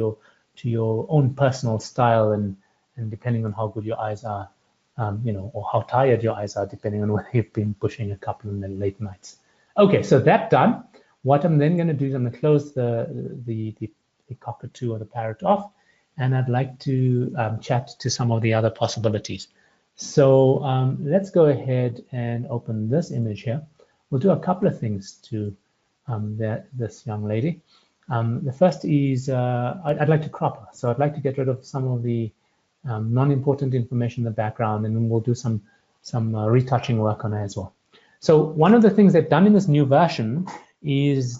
Speaker 2: your own personal style and depending on how good your eyes are, or how tired your eyes are, depending on whether you've been pushing a couple in the late nights. Okay, so that done. What I'm then going to do is I'm going to close the cockatoo or the parrot off, and I'd like to chat to some of the other possibilities. So let's go ahead and open this image here. We'll do a couple of things to this young lady. The first is I'd like to crop her. So I'd like to get rid of some of the non-important information in the background, and then we'll do some retouching work on her as well. So one of the things they've done in this new version is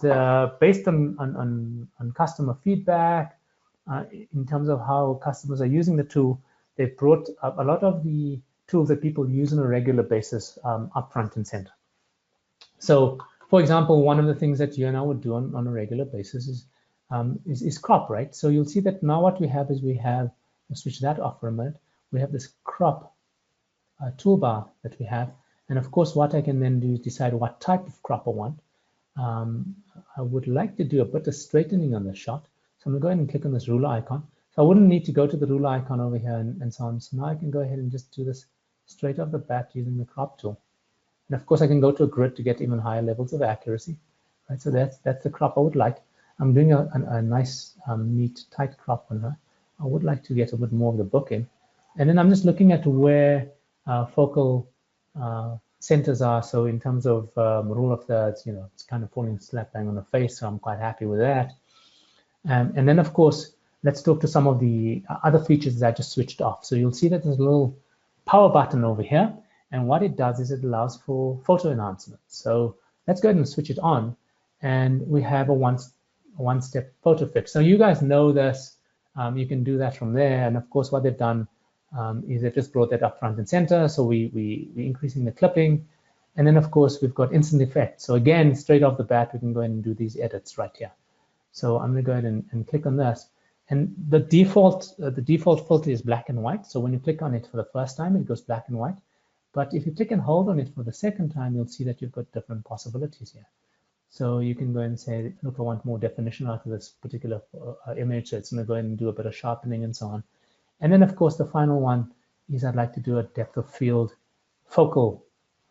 Speaker 2: based on customer feedback, in terms of how customers are using the tool, they've brought up a lot of the tools that people use on a regular basis up front and center. So, for example, one of the things that you and I would do on a regular basis is crop, right? So you'll see that now what we have is we'll switch that off for a minute. We have this crop toolbar that we have. And of course, what I can then do is decide what type of crop I want. I would like to do a bit of straightening on the shot. So I'm going to go ahead and click on this ruler icon. So I wouldn't need to go to the ruler icon over here and so on. So now I can go ahead and just do this straight off the bat using the crop tool. And of course, I can go to a grid to get even higher levels of accuracy. Right? So that's the crop I would like. I'm doing a nice, neat, tight crop on her. I would like to get a bit more of the book in. And then I'm just looking at where focal centers are. So in terms of rule of thirds, it's kind of falling slap bang on the face. So I'm quite happy with that. And then, of course, let's talk to some of the other features that I just switched off. So you'll see that there's a little power button over here. And what it does is it allows for photo enhancement. So let's go ahead and switch it on. And we have a one-step photo fix. So you guys know this. You can do that from there. And of course, what they've done is they've just brought that up front and center. So we're increasing the clipping. And then, of course, we've got instant effect. So again, straight off the bat, we can go ahead and do these edits right here. So I'm going to go ahead and click on this. And the default filter is black and white. So when you click on it for the first time, it goes black and white. But if you click and hold on it for the second time, you'll see that you've got different possibilities here. So you can go ahead and say, look, I want more definition out of this particular image. So it's going to go ahead and do a bit of sharpening and so on. And then, of course, the final one is I'd like to do a depth of field focal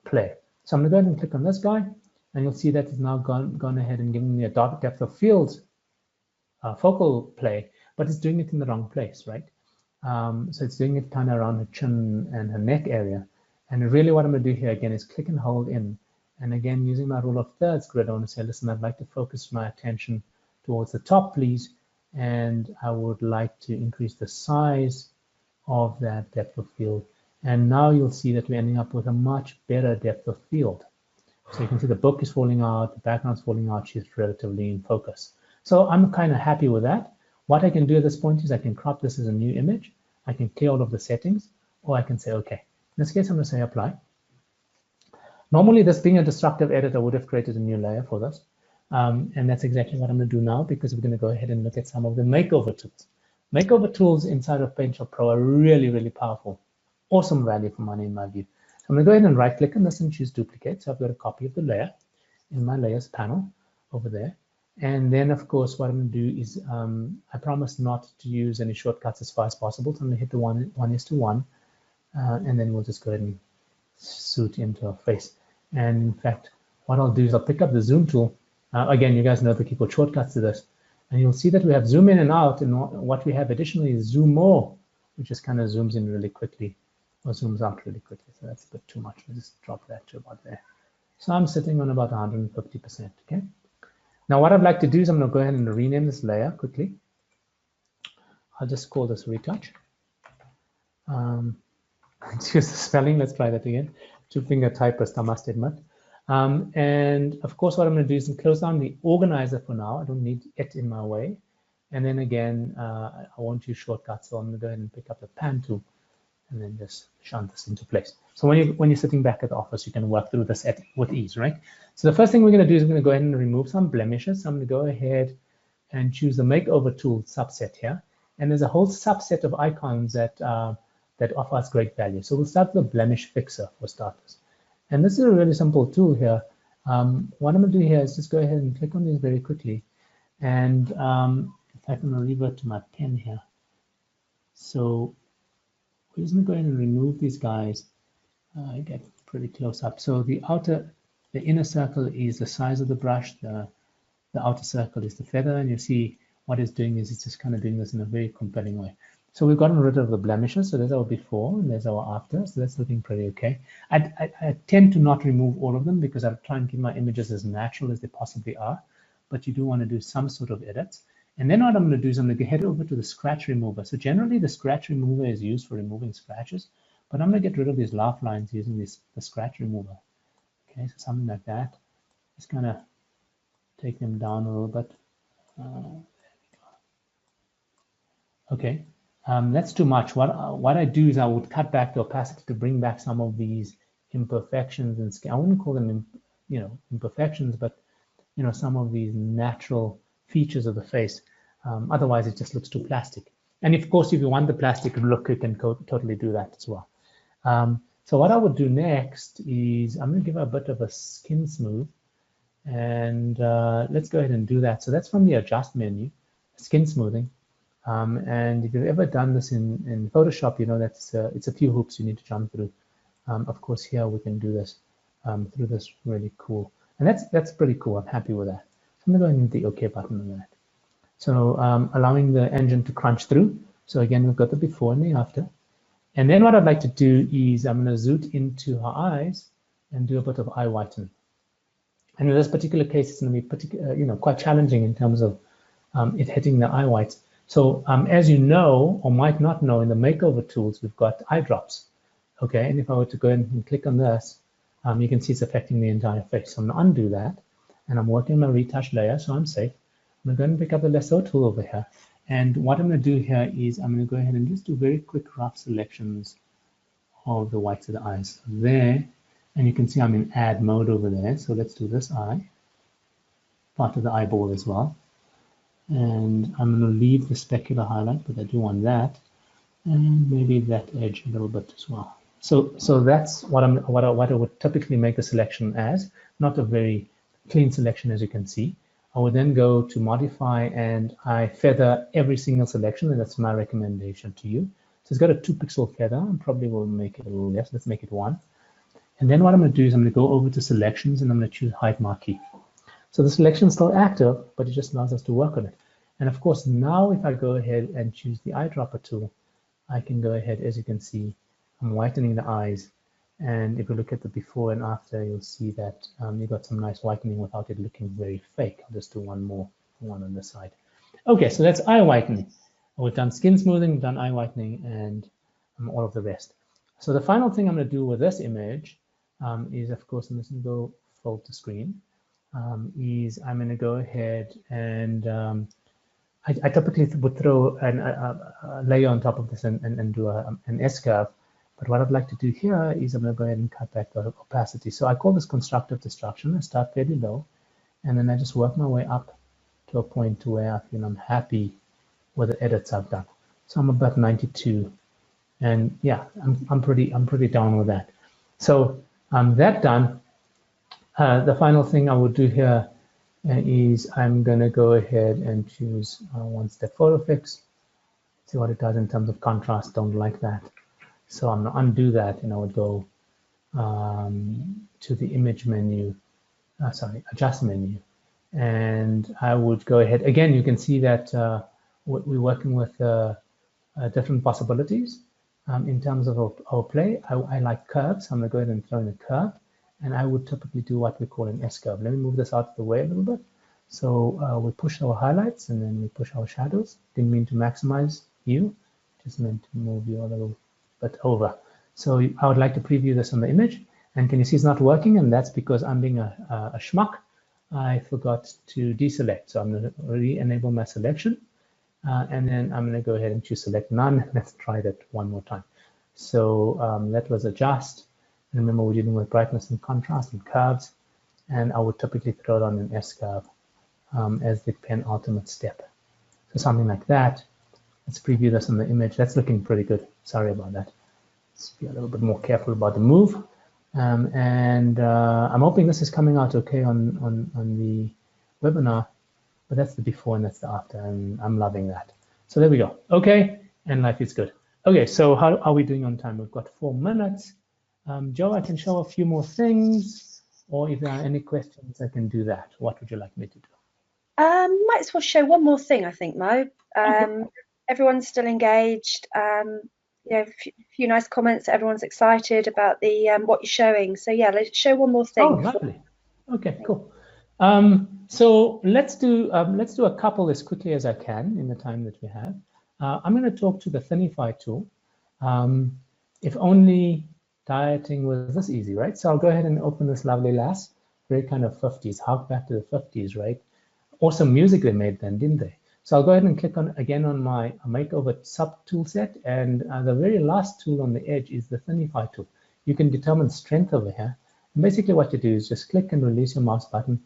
Speaker 2: play. So I'm going to go ahead and click on this guy. And you'll see that it's now gone ahead and given me a depth of field focal play, but it's doing it in the wrong place, right? So it's doing it kind of around her chin and her neck area. And really what I'm going to do here again is click and hold in. And again, using my rule of thirds grid, I want to say, listen, I'd like to focus my attention towards the top, please. And I would like to increase the size of that depth of field. And now you'll see that we're ending up with a much better depth of field. So you can see the book is falling out, the background's falling out, she's relatively in focus. So I'm kind of happy with that. What I can do at this point is I can crop this as a new image. I can clear all of the settings, or I can say, okay. In this case, I'm going to say apply. Normally, this being a destructive edit, I would have created a new layer for this. And that's exactly what I'm going to do now, because we're going to go ahead and look at some of the makeover tools. Makeover tools inside of PaintShop Pro are really, really powerful. Awesome value for money in my view. So I'm going to go ahead and right click on this and choose duplicate. So I've got a copy of the layer in my layers panel over there. And then, of course, what I'm going to do is I promise not to use any shortcuts as far as possible. So I'm going to hit the 1:1. And then we'll just go ahead and suit into our face. And in fact, what I'll do is I'll pick up the zoom tool. Again, you guys know the keyboard shortcuts to this. And you'll see that we have zoom in and out. And what we have additionally is zoom more, which just kind of zooms in really quickly or zooms out really quickly. So that's a bit too much. We'll just drop that to about there. So I'm sitting on about 150%, okay? Now what I'd like to do is I'm going to go ahead and rename this layer quickly. I'll just call this retouch. Excuse the spelling, let's try that again. Two-finger typist, I must admit. And of course, what I'm going to do is close down the organizer for now. I don't need it in my way. And then again, I won't use shortcuts, so I'm going to go ahead and pick up the pan tool and then just shunt this into place. So when you're sitting back at the office, you can work through this with ease, right? So the first thing we're going to do is we're going to go ahead and remove some blemishes. So I'm going to go ahead and choose the makeover tool subset here. And there's a whole subset of icons that offer us great value. So we'll start with the Blemish Fixer for starters. And this is a really simple tool here. What I'm going to do here is just go ahead and click on these very quickly. And in fact, I'm going to revert to my pen here. So we're just going to go ahead and remove these guys. Get pretty close up. So the inner circle is the size of the brush. The outer circle is the feather. And you see what it's doing is it's just kind of doing this in a very compelling way. So we've gotten rid of the blemishes. So there's our before and there's our after. So that's looking pretty okay. I tend to not remove all of them because I try and keep my images as natural as they possibly are. But you do want to do some sort of edits. And then what I'm going to do is I'm going to head over to the scratch remover. So generally the scratch remover is used for removing scratches, but I'm going to get rid of these laugh lines using the scratch remover. Okay, so something like that. Just kind of take them down a little bit. Okay, that's too much. What I do is I would cut back the opacity to bring back some of these imperfections and I wouldn't call them, imperfections, but some of these natural features of the face. Otherwise, it just looks too plastic. And of course, if you want the plastic look, you can totally do that as well. So what I would do next is I'm going to give it a bit of a skin smooth. And let's go ahead and do that. So that's from the adjust menu, skin smoothing. And if you've ever done this in Photoshop, you know that's it's a few hoops you need to jump through. Of course, here we can do this through this really cool. And that's pretty cool. I'm happy with that. So I'm going to go ahead and hit the OK button on that. So allowing the engine to crunch through. So again, we've got the before and the after. And then what I'd like to do is I'm going to zoom into her eyes and do a bit of eye whitening. And in this particular case, it's going to be quite challenging in terms of it hitting the eye whites. So as you know, or might not know, in the makeover tools, we've got eye drops. Okay, and if I were to go in and click on this, you can see it's affecting the entire face. So I'm going to undo that, and I'm working on my retouch layer, so I'm safe. I'm going to pick up the lasso tool over here. And what I'm going to do here is I'm going to go ahead and just do very quick rough selections of the whites of the eyes. There, and you can see I'm in add mode over there. So let's do this eye, part of the eyeball as well. And I'm going to leave the specular highlight, but I do want that. And maybe that edge a little bit as well. So that's what I would typically make a selection as, not a very clean selection as you can see. I would then go to modify and I feather every single selection, and that's my recommendation to you. So it's got a 2-pixel feather, and probably we'll make it a little less. Let's make it 1. And then what I'm going to do is I'm going to go over to selections and I'm going to choose hide marquee. So the selection is still active, but it just allows us to work on it. And of course, now if I go ahead and choose the eyedropper tool, I can go ahead, as you can see, I'm whitening the eyes. And if you look at the before and after, you'll see that you got some nice whitening without it looking very fake. I'll just do one on this side. Okay, so that's eye whitening. We've done skin smoothing, we've done eye whitening, and all of the rest. So the final thing I'm going to do with this image is, of course, I'm just going to go full to screen, is I'm going to go ahead and I typically would throw a layer on top of this and do an SCurve. But what I'd like to do here is I'm going to go ahead and cut back the opacity. So I call this constructive destruction. I start fairly low, and then I just work my way up to a point to where I feel I'm happy with the edits I've done. So I'm about 92, and yeah, I'm pretty down with that. So that done. The final thing I would do here is I'm going to go ahead and choose one-step photo fix. See what it does in terms of contrast. Don't like that. So I'm going to undo that, and I would go to the image menu, adjust menu. And I would go ahead. Again, you can see that we're working with different possibilities in terms of our play. I like curves. I'm going to go ahead and throw in a curve. And I would typically do what we call an SCurve. Let me move this out of the way a little bit. So we push our highlights and then we push our shadows. Didn't mean to maximize you, just meant to move you a little bit over. So I would like to preview this on the image. And can you see it's not working? And that's because I'm being a schmuck. I forgot to deselect. So I'm going to re-enable my selection. And then I'm going to go ahead and choose select none. Let's try that one more time. So that was adjust. And remember, we're dealing with brightness and contrast and curves. And I would typically throw it on an SCurve as the penultimate step. So something like that. Let's preview this on the image. That's looking pretty good. Sorry about that. Let's be a little bit more careful about the move. I'm hoping this is coming out okay on the webinar, but that's the before and that's the after, and I'm loving that. So there we go. Okay, and life is good. Okay, so how are we doing on time? We've got 4 minutes. Joe, I can show a few more things, or if there are any questions, I can do that. What would you like me to do?
Speaker 1: Might as well show one more thing, I think, Mo.
Speaker 2: Okay.
Speaker 1: Everyone's still engaged. A few nice comments. Everyone's excited about the what you're showing. So yeah, let's show one more thing.
Speaker 2: Oh, lovely. Okay, cool. So let's do a couple as quickly as I can in the time that we have. I'm going to talk to the Thinify tool. If only dieting was this easy, right? So I'll go ahead and open this lovely lass. Very kind of 50s, hark back to the 50s, right? Awesome music they made then, didn't they? So I'll go ahead and click on again on my makeover sub tool set, and the very last tool on the edge is the Thinify tool. You can determine strength over here. And basically what you do is just click and release your mouse button,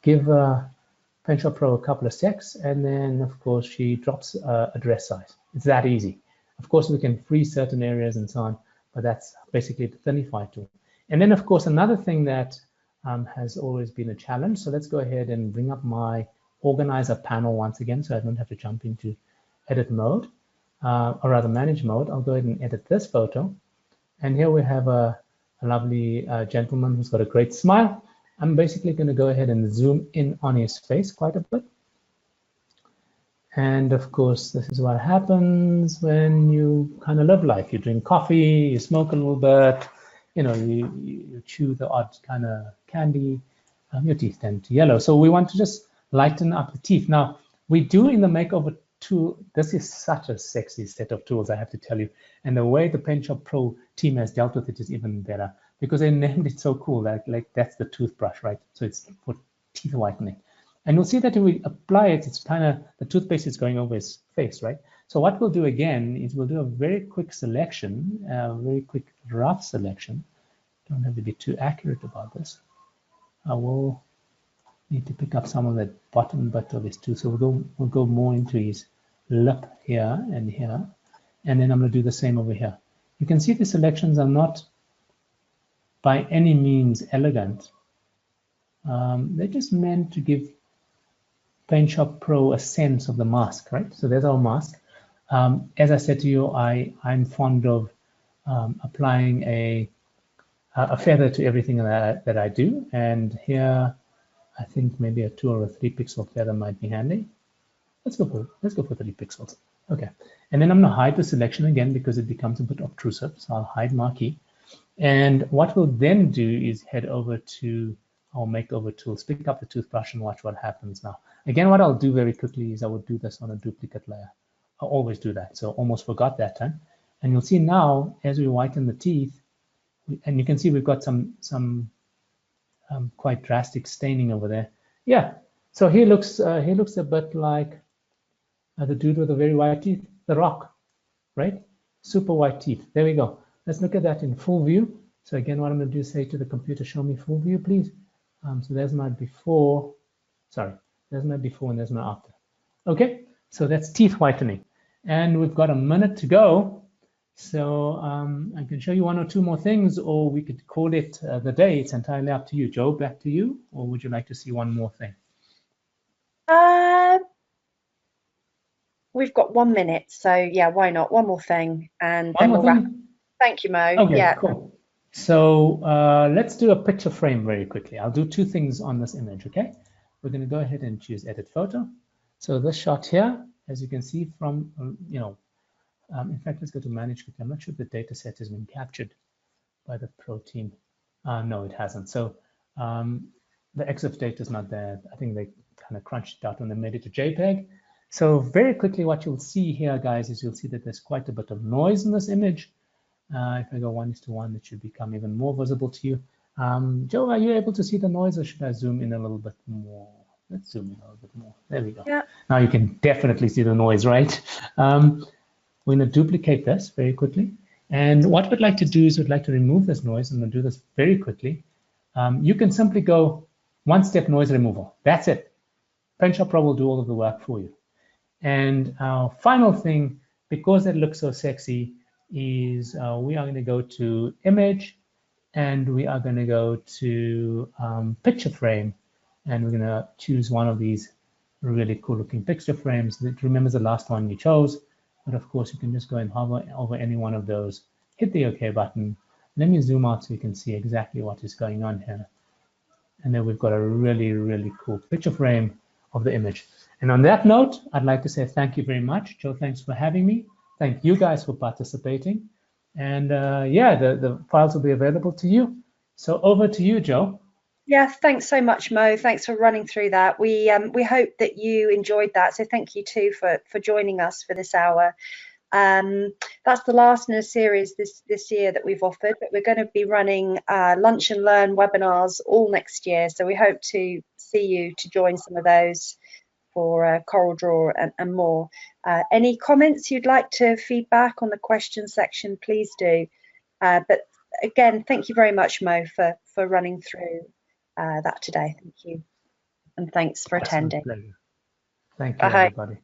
Speaker 2: give PaintShop Pro a couple of secs, and then of course she drops a dress size. It's that easy. Of course we can freeze certain areas and so on, but that's basically the Thinify tool. And then of course another thing that has always been a challenge. So let's go ahead and bring up my organizer panel once again, so I don't have to jump into edit mode, or rather manage mode. I'll go ahead and edit this photo. And here we have a lovely gentleman who's got a great smile. I'm basically going to go ahead and zoom in on his face quite a bit. And of course, this is what happens when you kind of live life. You drink coffee, you smoke a little bit, you know, you chew the odd kind of candy, your teeth tend to yellow. So we want to just lighten up the teeth. Now, we do in the makeover tool, this is such a sexy set of tools, I have to tell you. And the way the PaintShop Pro team has dealt with it is even better because they named it so cool. Like that's the toothbrush, right? So it's for teeth whitening. And you'll see that if we apply it, it's kind of, the toothpaste is going over his face, right? So what we'll do again is we'll do a very quick selection, very quick rough selection. Don't have to be too accurate about this. I will need to pick up some of that bottom bit of his tooth. So we'll go more into his lip here and here. And then I'm going to do the same over here. You can see the selections are not by any means elegant. They're just meant to give PaintShop Pro a sense of the mask, right? So there's our mask. As I said to you, I'm fond of applying a feather to everything that I do. And here, I think maybe a 2 or a 3 pixel feather might be handy. Let's go for 3 pixels. Okay. And then I'm going to hide the selection again because it becomes a bit obtrusive. So I'll hide marquee. And what we'll then do is head over to our makeover tools, pick up the toothbrush and watch what happens now. Again, what I'll do very quickly is I will do this on a duplicate layer. I always do that. So almost forgot that time. And you'll see now, as we whiten the teeth, and you can see we've got some quite drastic staining over there. Yeah, so he looks a bit like the dude with the very white teeth, The Rock, right? Super white teeth. There we go. Let's look at that in full view. So again, what I'm going to do is say to the computer, show me full view, please. So there's my before. Sorry, there's my before and there's my after. Okay, so that's teeth whitening. And we've got a minute to go. So I can show you 1 or 2 more things, or we could call it the day. It's entirely up to you. Joe, back to you, or would you like to see 1 more thing?
Speaker 1: We've got 1 minute, so yeah, why not? 1 more thing, and then we'll wrap. Thank you, Mo.
Speaker 2: Okay,
Speaker 1: yeah,
Speaker 2: cool. So let's do a picture frame very quickly. I'll do 2 things on this image, okay? We're going to go ahead and choose edit photo. So this shot here, as you can see from, in fact, let's go to manage quickly. I'm not sure if the data set has been captured by the Pro team. No, it hasn't. So the EXIF data is not there. I think they kind of crunched it out and then made it a JPEG. So very quickly, what you'll see here, guys, is you'll see that there's quite a bit of noise in this image. If I go 1:1, it should become even more visible to you. Joe, are you able to see the noise, or should I zoom in a little bit more? Let's zoom in a little bit more. There we go.
Speaker 1: Yeah.
Speaker 2: Now you can definitely see the noise, right? We're going to duplicate this very quickly. And what we'd like to do is we'd like to remove this noise, and we'll do this very quickly. You can simply go one-step noise removal. That's it. PaintShop Pro will do all of the work for you. And our final thing, because it looks so sexy, is we are going to go to Image, and we are going to go to Picture Frame, and we're going to choose one of these really cool looking picture frames that remembers the last one you chose. But of course, you can just go and hover over any one of those, hit the OK button. Let me zoom out so you can see exactly what is going on here. And then we've got a really, really cool picture frame of the image. And on that note, I'd like to say thank you very much. Joe, thanks for having me. Thank you guys for participating. And yeah, the files will be available to you. So over to you, Joe.
Speaker 1: Yeah, thanks so much, Mo. Thanks for running through that. We hope that you enjoyed that. So thank you too for joining us for this hour. That's the last in a series this year that we've offered, but we're going to be running lunch and learn webinars all next year. So we hope to see you to join some of those for CorelDRAW and more. Any comments you'd like to feedback on the question section, please do. But again, thank you very much, Mo, for running through that today. Thank you. And thanks for attending.
Speaker 2: Thank you, everybody.